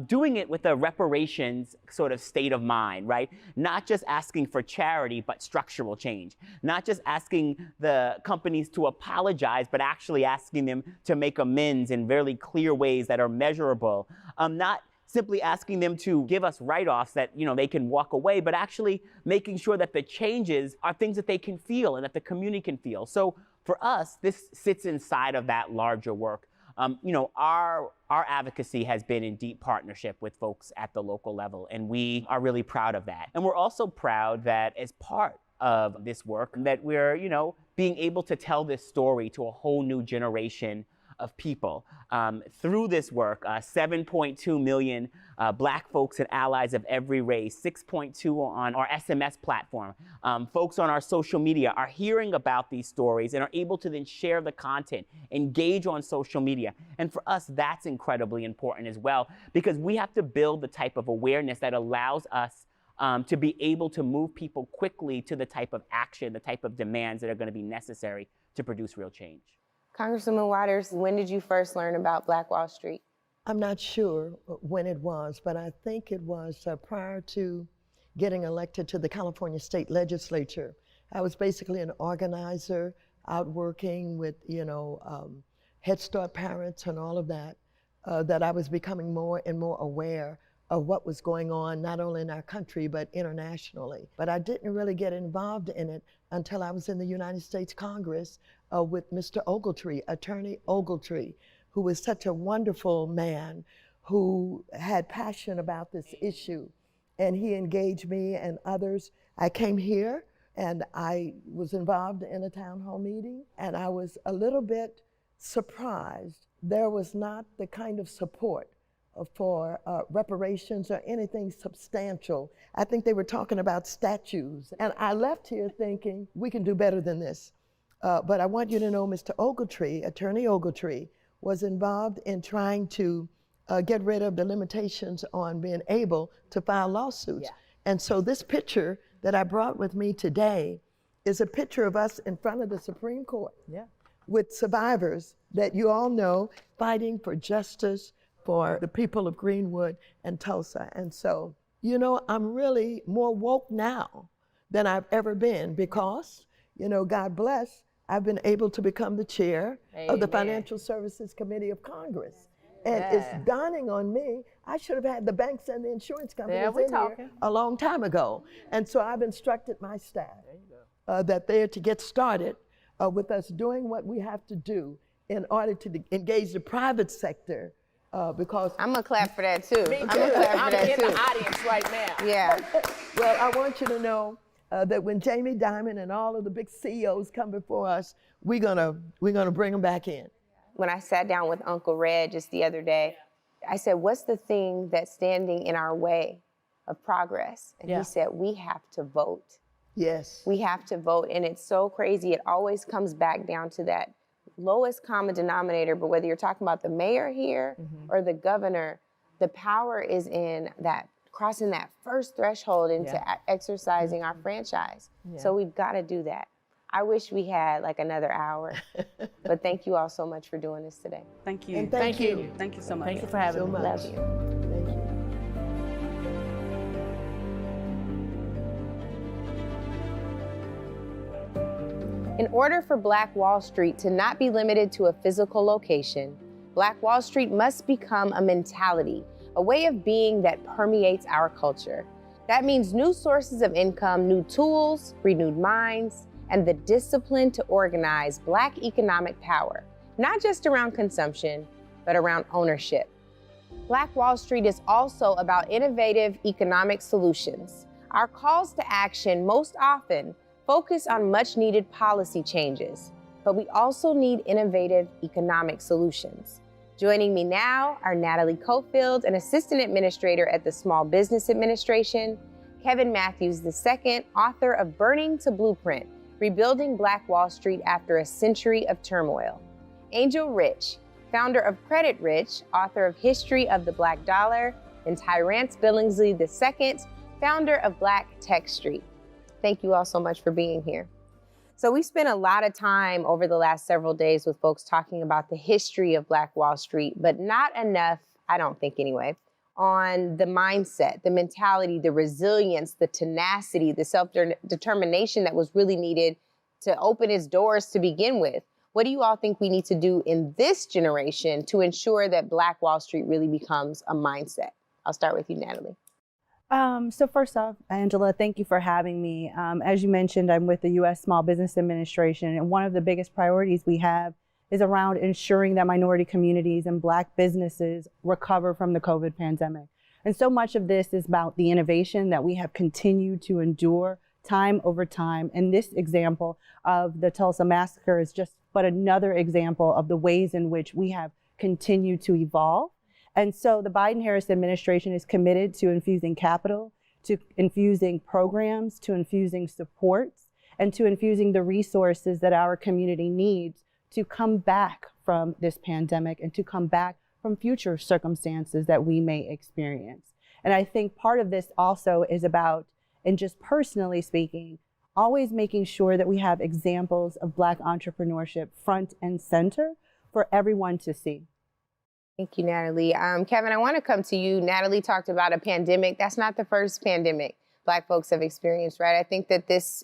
doing it with a reparations sort of state of mind, right? Not just asking for charity, but structural change. Not just asking the companies to apologize, but actually asking them to make amends in very clear ways that are measurable. Not simply asking them to give us write-offs that they can walk away, but actually making sure that the changes are things that they can feel and that the community can feel. So for us, this sits inside of that larger work. Our advocacy has been in deep partnership with folks at the local level, and we are really proud of that. And we're also proud that as part of this work, that we're, being able to tell this story to a whole new generation of people. Through this work, 7.2 million Black folks and allies of every race, 6.2 on our SMS platform. Folks on our social media are hearing about these stories and are able to then share the content, engage on social media. And for us, that's incredibly important as well, because we have to build the type of awareness that allows us to be able to move people quickly to the type of action, the type of demands that are going to be necessary to produce real change. Congresswoman Waters, when did you first learn about Black Wall Street? I'm not sure when it was, but I think it was prior to getting elected to the California State Legislature. I was basically an organizer out working with, Head Start parents and all of that, that I was becoming more and more aware of what was going on, not only in our country, but internationally. But I didn't really get involved in it until I was in the United States Congress with Mr. Ogletree, Attorney Ogletree, who was such a wonderful man who had passion about this issue. And he engaged me and others. I came here and I was involved in a town hall meeting, and I was a little bit surprised. There was not the kind of support for reparations or anything substantial. I think they were talking about statues. And I left here thinking, we can do better than this. But I want you to know Mr. Ogletree, Attorney Ogletree, was involved in trying to get rid of the limitations on being able to file lawsuits. Yeah. And so this picture that I brought with me today is a picture of us in front of the Supreme Court with survivors that you all know fighting for justice for the people of Greenwood and Tulsa. And so, I'm really more woke now than I've ever been because, God bless, I've been able to become the chair of the Financial Services Committee of Congress. And it's dawning on me, I should have had the banks and the insurance companies in here a long time ago. And so I've instructed my staff that they're to get started with us doing what we have to do in order to engage the private sector. Because I'm gonna clap for that too. Me too. I'm gonna clap for that in too. the audience right now. Yeah. Well, I want you to know that when Jamie Dimon and all of the big CEOs come before us, we're gonna bring them back in. When I sat down with Uncle Red just the other day, I said, "What's the thing that's standing in our way of progress?" And he said, "We have to vote." Yes. We have to vote, and it's so crazy. It always comes back down to that lowest common denominator, but whether you're talking about the mayor here or the governor, the power is in that crossing that first threshold into exercising our franchise. So we've got to do that. I wish we had like another hour, but thank you all so much for doing this today. Thank you. And thank you. Thank you so much. Thank you for having me. Love you. Thank you. In order for Black Wall Street to not be limited to a physical location, Black Wall Street must become a mentality, a way of being that permeates our culture. That means new sources of income, new tools, renewed minds, and the discipline to organize Black economic power, not just around consumption, but around ownership. Black Wall Street is also about innovative economic solutions. Our calls to action most often focus on much-needed policy changes, but we also need innovative economic solutions. Joining me now are Natalie Cofield, an assistant administrator at the Small Business Administration, Kevin Matthews II, author of Burning to Blueprint, Rebuilding Black Wall Street After a Century of Turmoil, Angel Rich, founder of Credit Rich, author of History of the Black Dollar, and Tyrance Billingsley II, founder of Black Tech Street. Thank you all so much for being here. So we spent a lot of time over the last several days with folks talking about the history of Black Wall Street, but not enough, I don't think anyway, on the mindset, the mentality, the resilience, the tenacity, the self-determination that was really needed to open its doors to begin with. What do you all think we need to do in this generation to ensure that Black Wall Street really becomes a mindset? I'll start with you, Natalie. So first off, Angela, thank you for having me. As you mentioned, I'm with the U.S. Small Business Administration, and one of the biggest priorities we have is around ensuring that minority communities and Black businesses recover from the COVID pandemic. And so much of this is about the innovation that we have continued to endure time over time. And this example of the Tulsa Massacre is just but another example of the ways in which we have continued to evolve. And so the Biden-Harris administration is committed to infusing capital, to infusing programs, to infusing supports, and to infusing the resources that our community needs to come back from this pandemic and to come back from future circumstances that we may experience. And I think part of this also is about, and just personally speaking, always making sure that we have examples of Black entrepreneurship front and center for everyone to see. Thank you, Natalie. Kevin, I want to come to you. Natalie talked about a pandemic. That's not the first pandemic Black folks have experienced, right? I think that this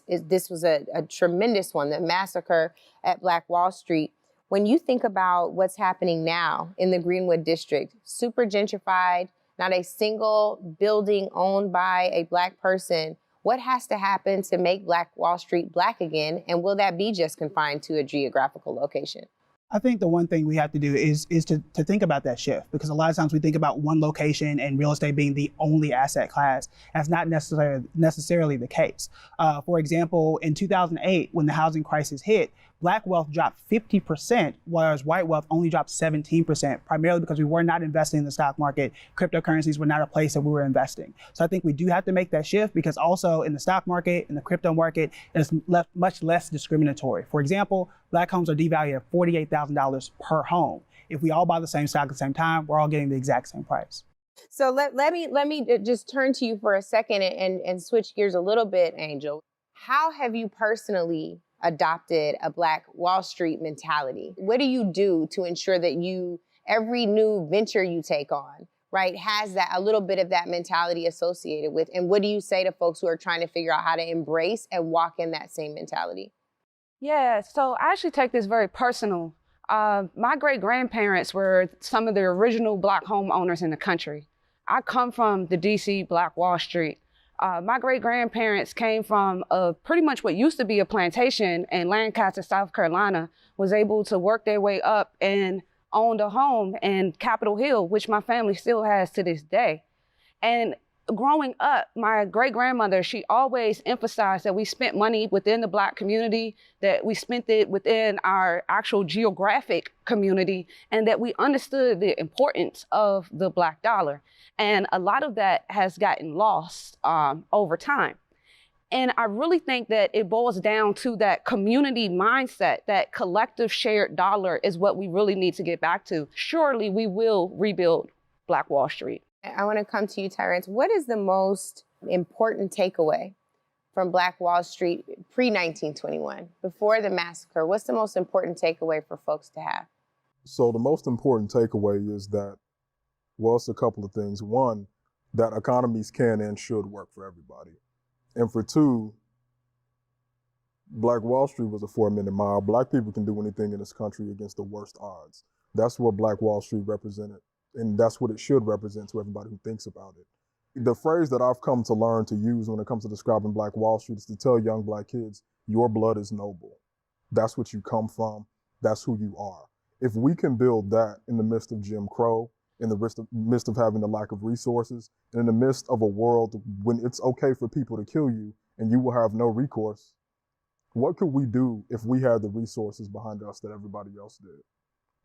was a tremendous one, the massacre at Black Wall Street. When you think about what's happening now in the Greenwood district, super gentrified, not a single building owned by a Black person, what has to happen to make Black Wall Street Black again? And will that be just confined to a geographical location? I think the one thing we have to do is to think about that shift, because a lot of times we think about one location and real estate being the only asset class. That's not necessarily the case. For example, in 2008, when the housing crisis hit, Black wealth dropped 50%, whereas white wealth only dropped 17%, primarily because we were not investing in the stock market. Cryptocurrencies were not a place that we were investing. So I think we do have to make that shift, because also in the stock market, in the crypto market, it's much less discriminatory. For example, Black homes are devalued at $48,000 per home. If we all buy the same stock at the same time, we're all getting the exact same price. So let me just turn to you for a second and switch gears a little bit, Angel. How have you personally adopted a Black Wall Street mentality? What do you do to ensure that every new venture you take on, right, has a little bit of that mentality associated with? And what do you say to folks who are trying to figure out how to embrace and walk in that same mentality? Yeah, so I actually take this very personal. My great-grandparents were some of the original Black homeowners in the country. I come from the DC Black Wall Street. My great-grandparents came from pretty much what used to be a plantation in Lancaster, South Carolina, was able to work their way up and owned a home in Capitol Hill, which my family still has to this day. And growing up, my great-grandmother, she always emphasized that we spent money within the Black community, that we spent it within our actual geographic community, and that we understood the importance of the Black dollar. And a lot of that has gotten lost over time. And I really think that it boils down to that community mindset, that collective shared dollar is what we really need to get back to. Surely we will rebuild Black Wall Street. I want to come to you, Tyrance. What is the most important takeaway from Black Wall Street pre-1921, before the massacre? What's the most important takeaway for folks to have? So the most important takeaway is that, well, it's a couple of things. One, that economies can and should work for everybody. And for two, Black Wall Street was a 4-minute mile. Black people can do anything in this country against the worst odds. That's what Black Wall Street represented. And that's what it should represent to everybody who thinks about it. The phrase that I've come to learn to use when it comes to describing Black Wall Street is to tell young Black kids, your blood is noble. That's what you come from. That's who you are. If we can build that in the midst of Jim Crow, in the midst of having the lack of resources, and in the midst of a world when it's okay for people to kill you and you will have no recourse, what could we do if we had the resources behind us that everybody else did?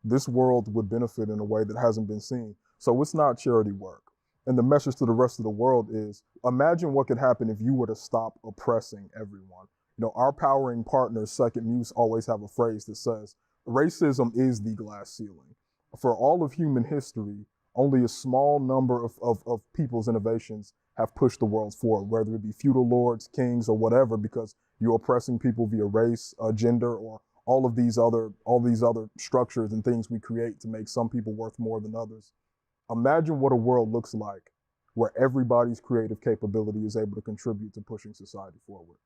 this world would benefit in a way that hasn't been seen. So it's not charity work. And the message to the rest of the world is, imagine what could happen if you were to stop oppressing everyone. You know, our powering partners, Second Muse, always have a phrase that says, racism is the glass ceiling. For all of human history, only a small number of people's innovations have pushed the world forward, whether it be feudal lords, kings, or whatever, because you're oppressing people via race, gender, or all these other structures and things we create to make some people worth more than others. Imagine what a world looks like where everybody's creative capability is able to contribute to pushing society forward.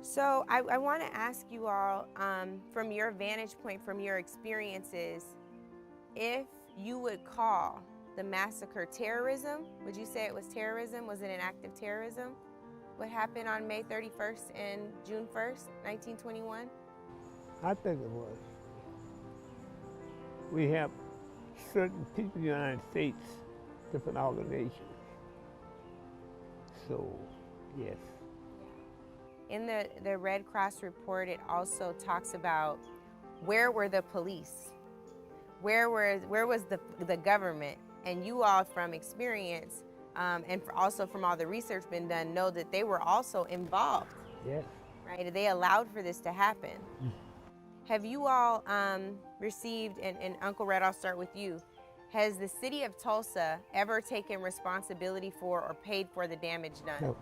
So I want to ask you all, from your vantage point, from your experiences, if you would call the massacre terrorism, would you say it was terrorism? Was it an act of terrorism? What happened on May 31st and June 1st, 1921? I think it was. We have certain people in the United States, different organizations. So, yes. In the Red Cross report, it also talks about where were the police? Where was the government? And you all, from experience, and also from all the research been done, know that they were also involved. Yes. Right? They allowed for this to happen. Have you all received, and Uncle Red, I'll start with you, has the city of Tulsa ever taken responsibility for or paid for the damage done? No.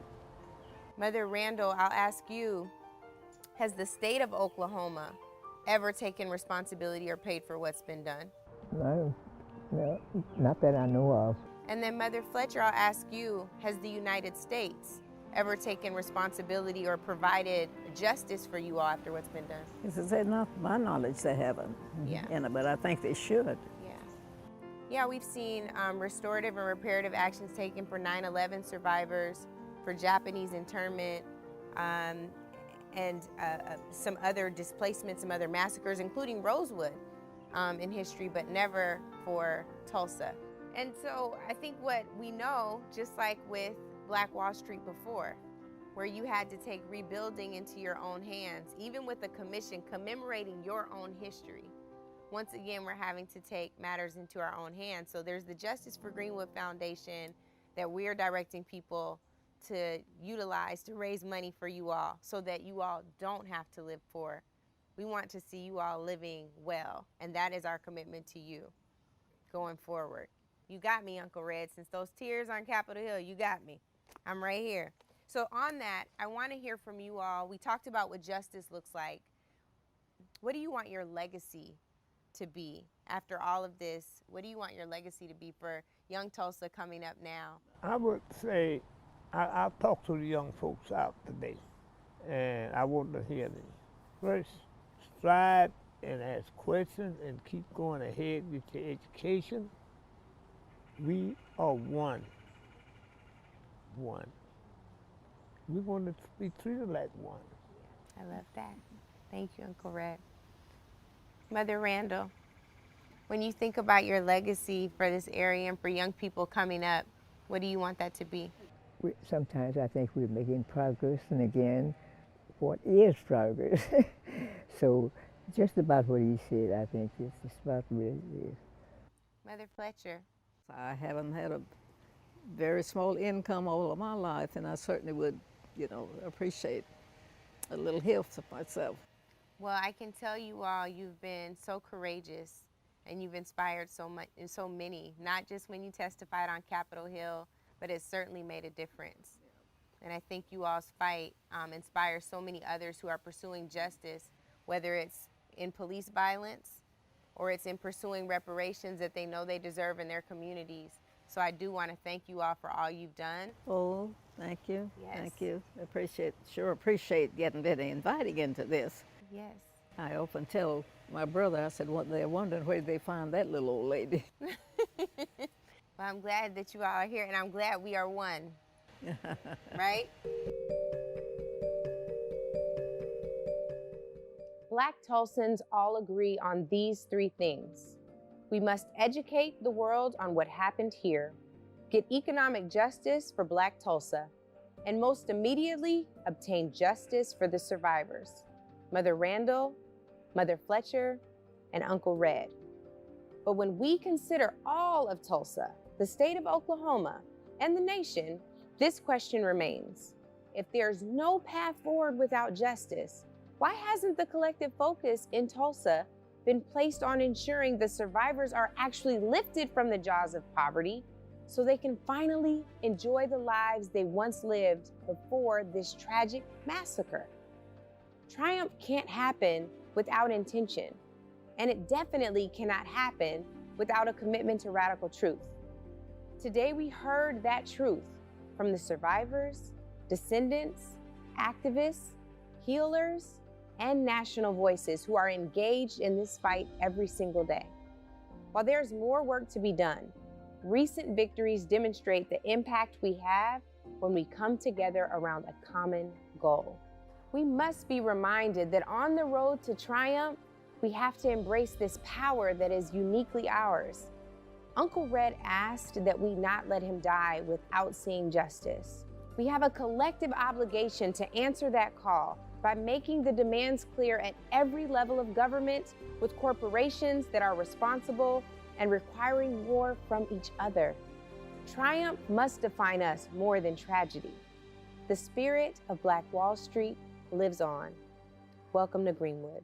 Mother Randall, I'll ask you, has the state of Oklahoma ever taken responsibility or paid for what's been done? No, not that I know of. And then Mother Fletcher, I'll ask you, has the United States ever taken responsibility or provided justice for you all after what's been done? As I said, not to my knowledge, they haven't. Yeah. But I think they should. Yeah, we've seen restorative and reparative actions taken for 9/11 survivors, for Japanese internment, and some other displacements, some other massacres, including Rosewood in history, but never for Tulsa. And so I think what we know, just like with Black Wall Street before, where you had to take rebuilding into your own hands, even with a commission commemorating your own history, once again, we're having to take matters into our own hands. So there's the Justice for Greenwood Foundation that we're directing people to utilize to raise money for you all so that you all don't have to live poor. We want to see you all living well, and that is our commitment to you going forward. You got me, Uncle Red. Since those tears on Capitol Hill, you got me. I'm right here. So on that, I want to hear from you all. We talked about what justice looks like. What do you want your legacy to be after all of this? What do you want your legacy to be for young Tulsa coming up now? I would say, I'll talk to the young folks out today, and I want to hear them. First, strive and ask questions and keep going ahead with your education. We are one. One. We want to be treated like one. I love that. Thank you, Uncle Red. Mother Randall, when you think about your legacy for this area and for young people coming up, what do you want that to be? Sometimes I think we're making progress, and again, what is progress? So just about what he said, I think it's just about what it is. Mother Fletcher. I haven't had a very small income all of my life, and I certainly would, appreciate a little help to myself. Well, I can tell you all, you've been so courageous, and you've inspired so many, not just when you testified on Capitol Hill, but it certainly made a difference. And I think you all's fight inspires so many others who are pursuing justice, whether it's in police violence or it's in pursuing reparations that they know they deserve in their communities. So I do want to thank you all for all you've done. Oh, thank you. Yes. Thank you. Sure appreciate getting very inviting into this. Yes. I often tell my brother, I said, they're wondering where they find that little old lady. Well, I'm glad that you all are here, and I'm glad we are one. Right? Black Tulsans all agree on these three things. We must educate the world on what happened here, get economic justice for Black Tulsa, and most immediately obtain justice for the survivors, Mother Randall, Mother Fletcher, and Uncle Red. But when we consider all of Tulsa, the state of Oklahoma, and the nation, this question remains. If there's no path forward without justice, why hasn't the collective focus in Tulsa been placed on ensuring the survivors are actually lifted from the jaws of poverty so they can finally enjoy the lives they once lived before this tragic massacre? Triumph can't happen without intention, and it definitely cannot happen without a commitment to radical truth. Today we heard that truth from the survivors, descendants, activists, healers, and national voices who are engaged in this fight every single day. While there's more work to be done, recent victories demonstrate the impact we have when we come together around a common goal. We must be reminded that on the road to triumph, we have to embrace this power that is uniquely ours. Uncle Red asked that we not let him die without seeing justice. We have a collective obligation to answer that call by making the demands clear at every level of government, with corporations that are responsible and requiring more from each other. Triumph must define us more than tragedy. The spirit of Black Wall Street lives on. Welcome to Greenwood.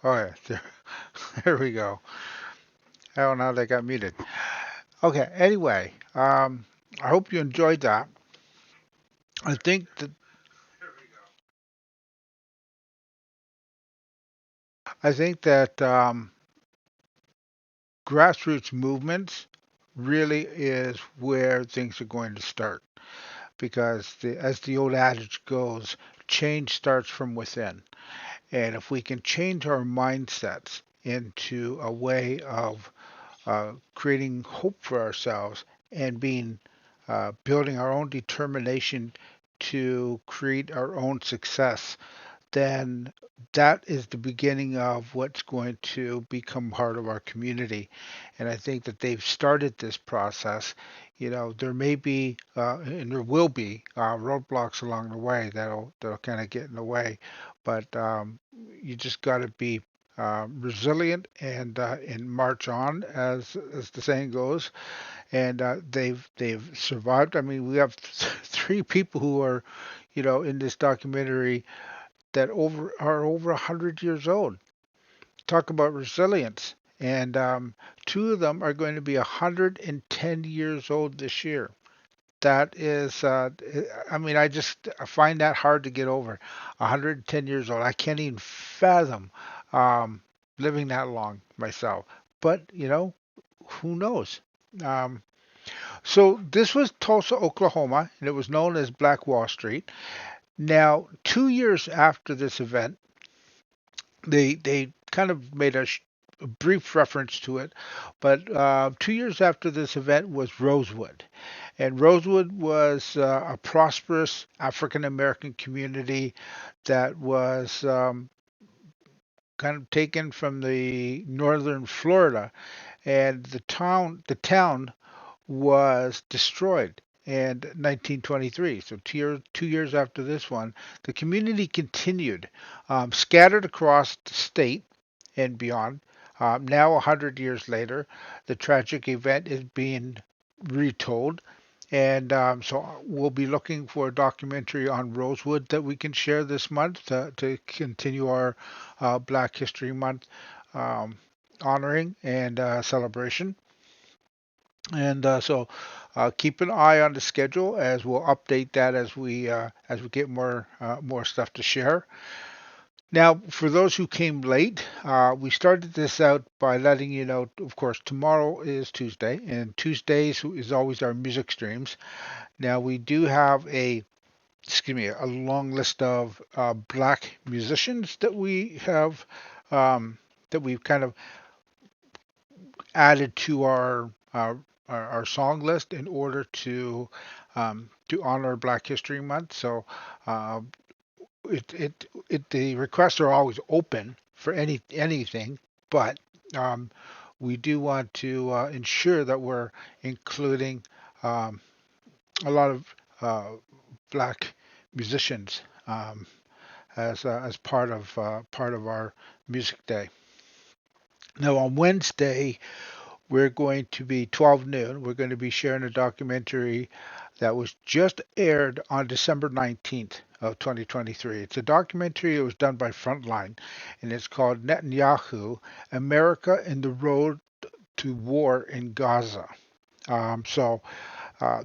Oh yeah, there we go. I don't know how they got muted. Okay, anyway, I hope you enjoyed that. I think that grassroots movements really is where things are going to start because as the old adage goes, change starts from within. And if we can change our mindsets into a way of creating hope for ourselves and building our own determination to create our own success, then that is the beginning of what's going to become part of our community. And I think that they've started this process. You know, there may be and there will be roadblocks along the way that'll kind of get in the way, but you just got to be resilient and march on, as the saying goes. And they've survived. I mean, we have three people who are, in this documentary that are over 100 years old. Talk about resilience. And two of them are going to be 110 years old this year. That is, I mean, I find that hard to get over. 110 years old. I can't even fathom living that long myself. But, who knows? So this was Tulsa, Oklahoma, and it was known as Black Wall Street. Now, 2 years after this event, they kind of made a brief reference to it, but 2 years after this event was Rosewood. And Rosewood was a prosperous African American community that was kind of taken from the northern Florida, and the town was destroyed in 1923. So 2 years after this one, the community continued, scattered across the state and beyond. Now, 100 years later, the tragic event is being retold. And so we'll be looking for a documentary on Rosewood that we can share this month to continue our Black History Month um, honoring and celebration. And so keep an eye on the schedule as we'll update that as we get more stuff to share. Now, for those who came late, we started this out by letting you know, of course, tomorrow is Tuesday, and Tuesdays is always our music streams. Now, we do have a long list of black musicians that we have that we've kind of added to our song list in order to honor Black History Month. So uh, the requests are always open for anything, but um, we do want to ensure that we're including um, a lot of black musicians as part of our music day. Now on Wednesday, we're going to be 12 noon. We're going to be sharing a documentary that was just aired on December 19th of 2023. It's a documentary that was done by Frontline, and it's called Netanyahu, America and the Road to War in Gaza. So uh,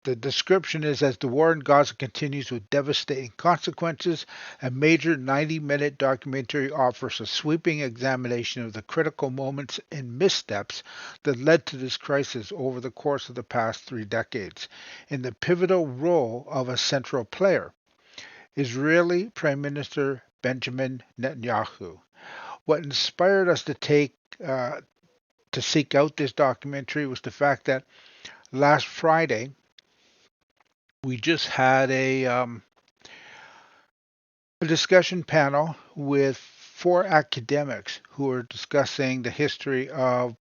the description is as the war in Gaza continues with devastating consequences, a major 90-minute documentary offers a sweeping examination of the critical moments and missteps that led to this crisis over the course of the past 3 decades, in the pivotal role of a central player, Israeli Prime Minister Benjamin Netanyahu. What inspired us to seek out this documentary was the fact that last Friday, we just had a discussion panel with 4 academics who are discussing the history of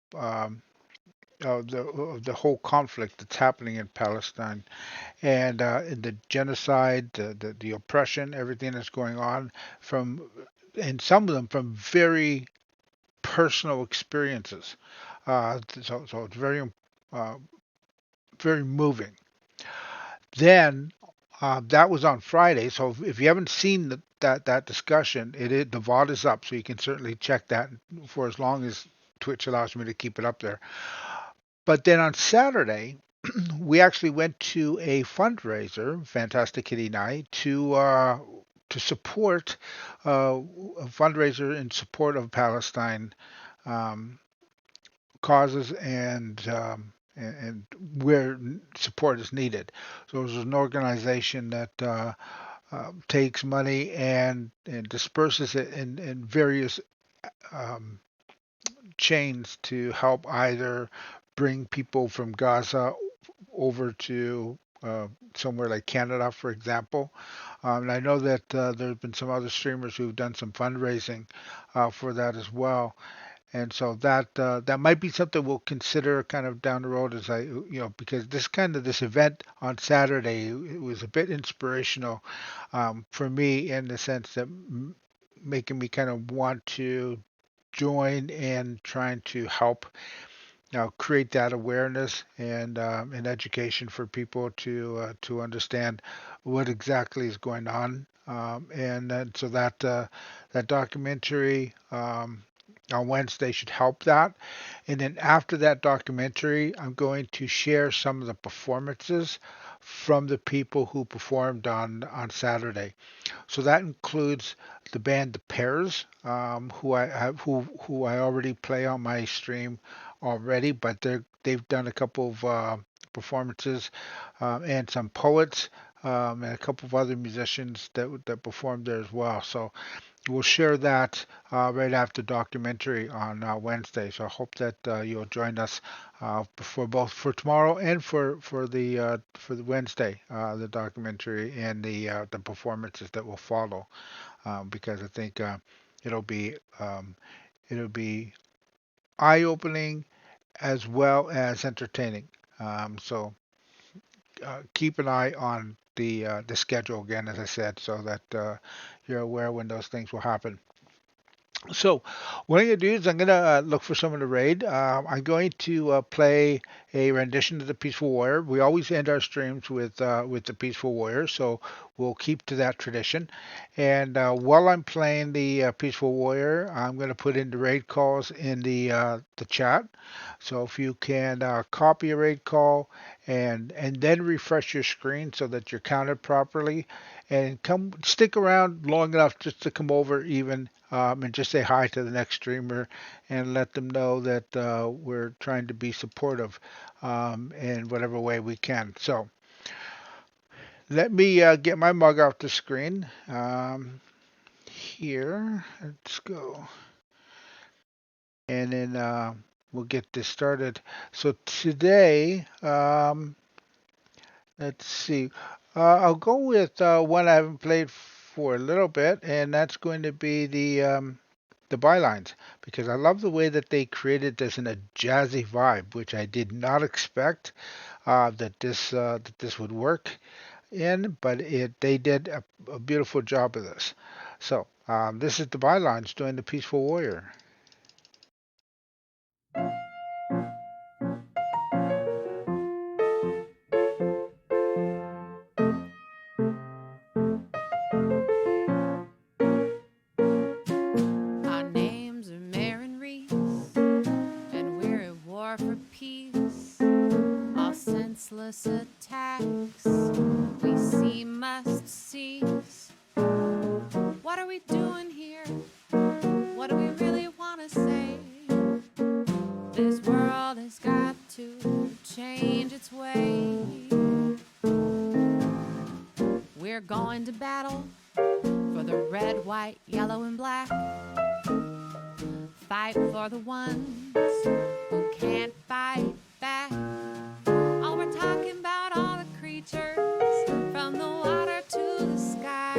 the whole conflict that's happening in Palestine and the genocide, the oppression, everything that's going on and some of them from very personal experiences. So it's uh, very moving. Then that was on Friday. So if you haven't seen that discussion, the VOD is up, so you can certainly check that for as long as Twitch allows me to keep it up there. But then on Saturday, we actually went to a fundraiser, Fantastic Kitty and I, to support a fundraiser in support of Palestine um, causes and where support is needed. So there's an organization that takes money and disperses it in various um, chains to help either bring people from Gaza over to somewhere like Canada, for example. And I know that there have been some other streamers who've done some fundraising for that as well. And so that might be something we'll consider kind of down the road because this event on Saturday, it was a bit inspirational for me in the sense that making me kind of want to join in trying to help create that awareness and education for people to understand what exactly is going on. And then, so that documentary on Wednesday should help that. And then after that documentary, I'm going to share some of the performances from the people who performed on Saturday. So that includes the band The Pairs, who I already play on my stream already, but they've done a couple of performances and some poets and a couple of other musicians that performed there as well. So we'll share that right after documentary on Wednesday. So I hope that you'll join us for both for tomorrow and for the Wednesday, the documentary and the performances that will follow, because I think it'll be it'll be eye-opening as well as entertaining. So keep an eye on the schedule again, as I said, so that you're aware when those things will happen. So what I'm going to do is I'm going to look for someone to raid. I'm going to play a rendition of the Peaceful Warrior. We always end our streams with the Peaceful Warrior, so we'll keep to that tradition. And while I'm playing the Peaceful Warrior, I'm going to put in the raid calls in the chat. So if you can copy a raid call and then refresh your screen so that you're counted properly, and stick around long enough just to come over even and just say hi to the next streamer and let them know that we're trying to be supportive in whatever way we can. So let me get my mug off the screen. Here, let's go. And then we'll get this started. So today, let's see. I'll go with one I haven't played for a little bit, and that's going to be the bylines, because I love the way that they created this in a jazzy vibe, which I did not expect that this would work in, but they did a beautiful job of this. So this is the bylines doing the Peaceful Warrior. Attacks we see must cease. What are we doing here? What do we really want to say? This world has got to change its way. We're going to battle for the red, white, yellow, and black. Fight for the ones who can't fight back. Oh, we're talking about all the creatures from the water to the sky.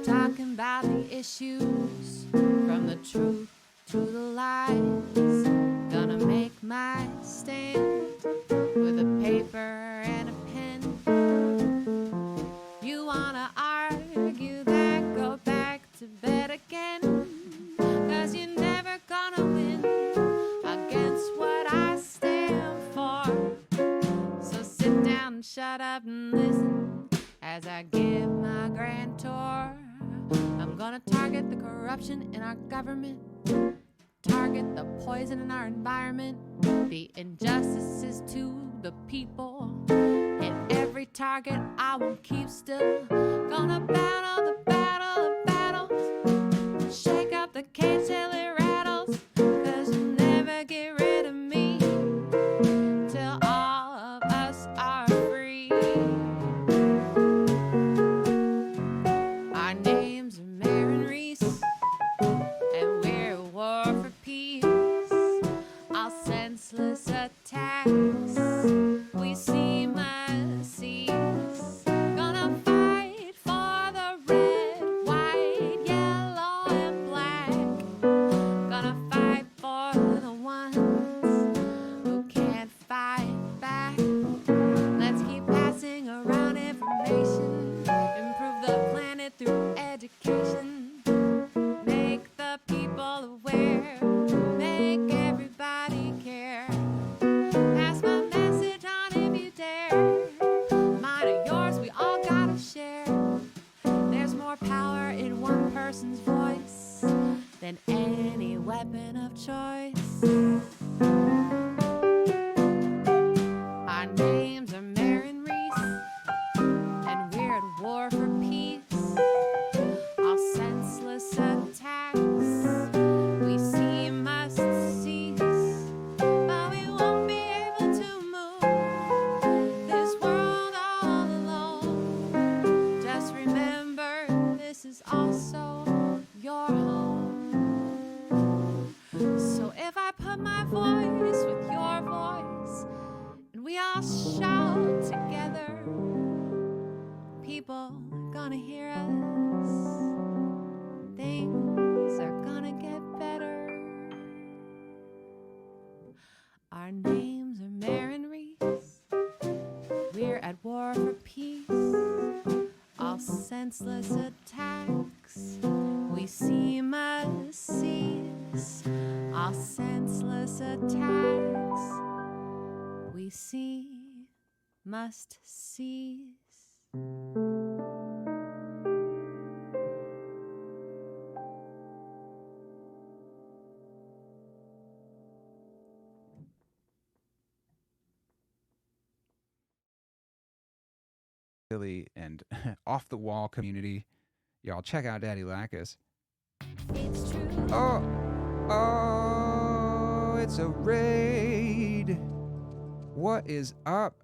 Talking about the issues from the truth to the lies. Gonna make my stand with a paper and a pen. You wanna argue that? Go back to bed again. 'Cause you're never gonna win against what I stand for. So sit down and shut up and listen as I give my grand tour. I'm gonna target the corruption in our government, target the poison in our environment, the injustices to the people. Hit every target, I won't keep still. Gonna battle the battle of battles, shake up the cage till it rattles. 'Cause you'll never get rid of me till all of us are free. Our names are Marin Reese, and we're at war for peace. All senseless attacks we see must cease. Gonna fight for the red, white, yellow, and black. Gonna fight for the ones who can't fight back. Let's keep passing around information, improve the planet through education, make the people aware, make everybody care. Pass my message on if you dare. Mine or yours, we all gotta share. There's more power in one person's voice than any weapon of choice. Our names are Marin Reese, and we're at war for peace. All senseless attacks we see must cease. But we won't be able to move this world all alone. Just remember, this is also your home. So if I put my voice with your voice, and we all shout together, people gonna hear us. Think senseless attacks. We see must cease all senseless attacks. We see must cease. Really and off the wall community. Y'all check out Daddy Lacus. It's true. Oh, it's a raid. What is up?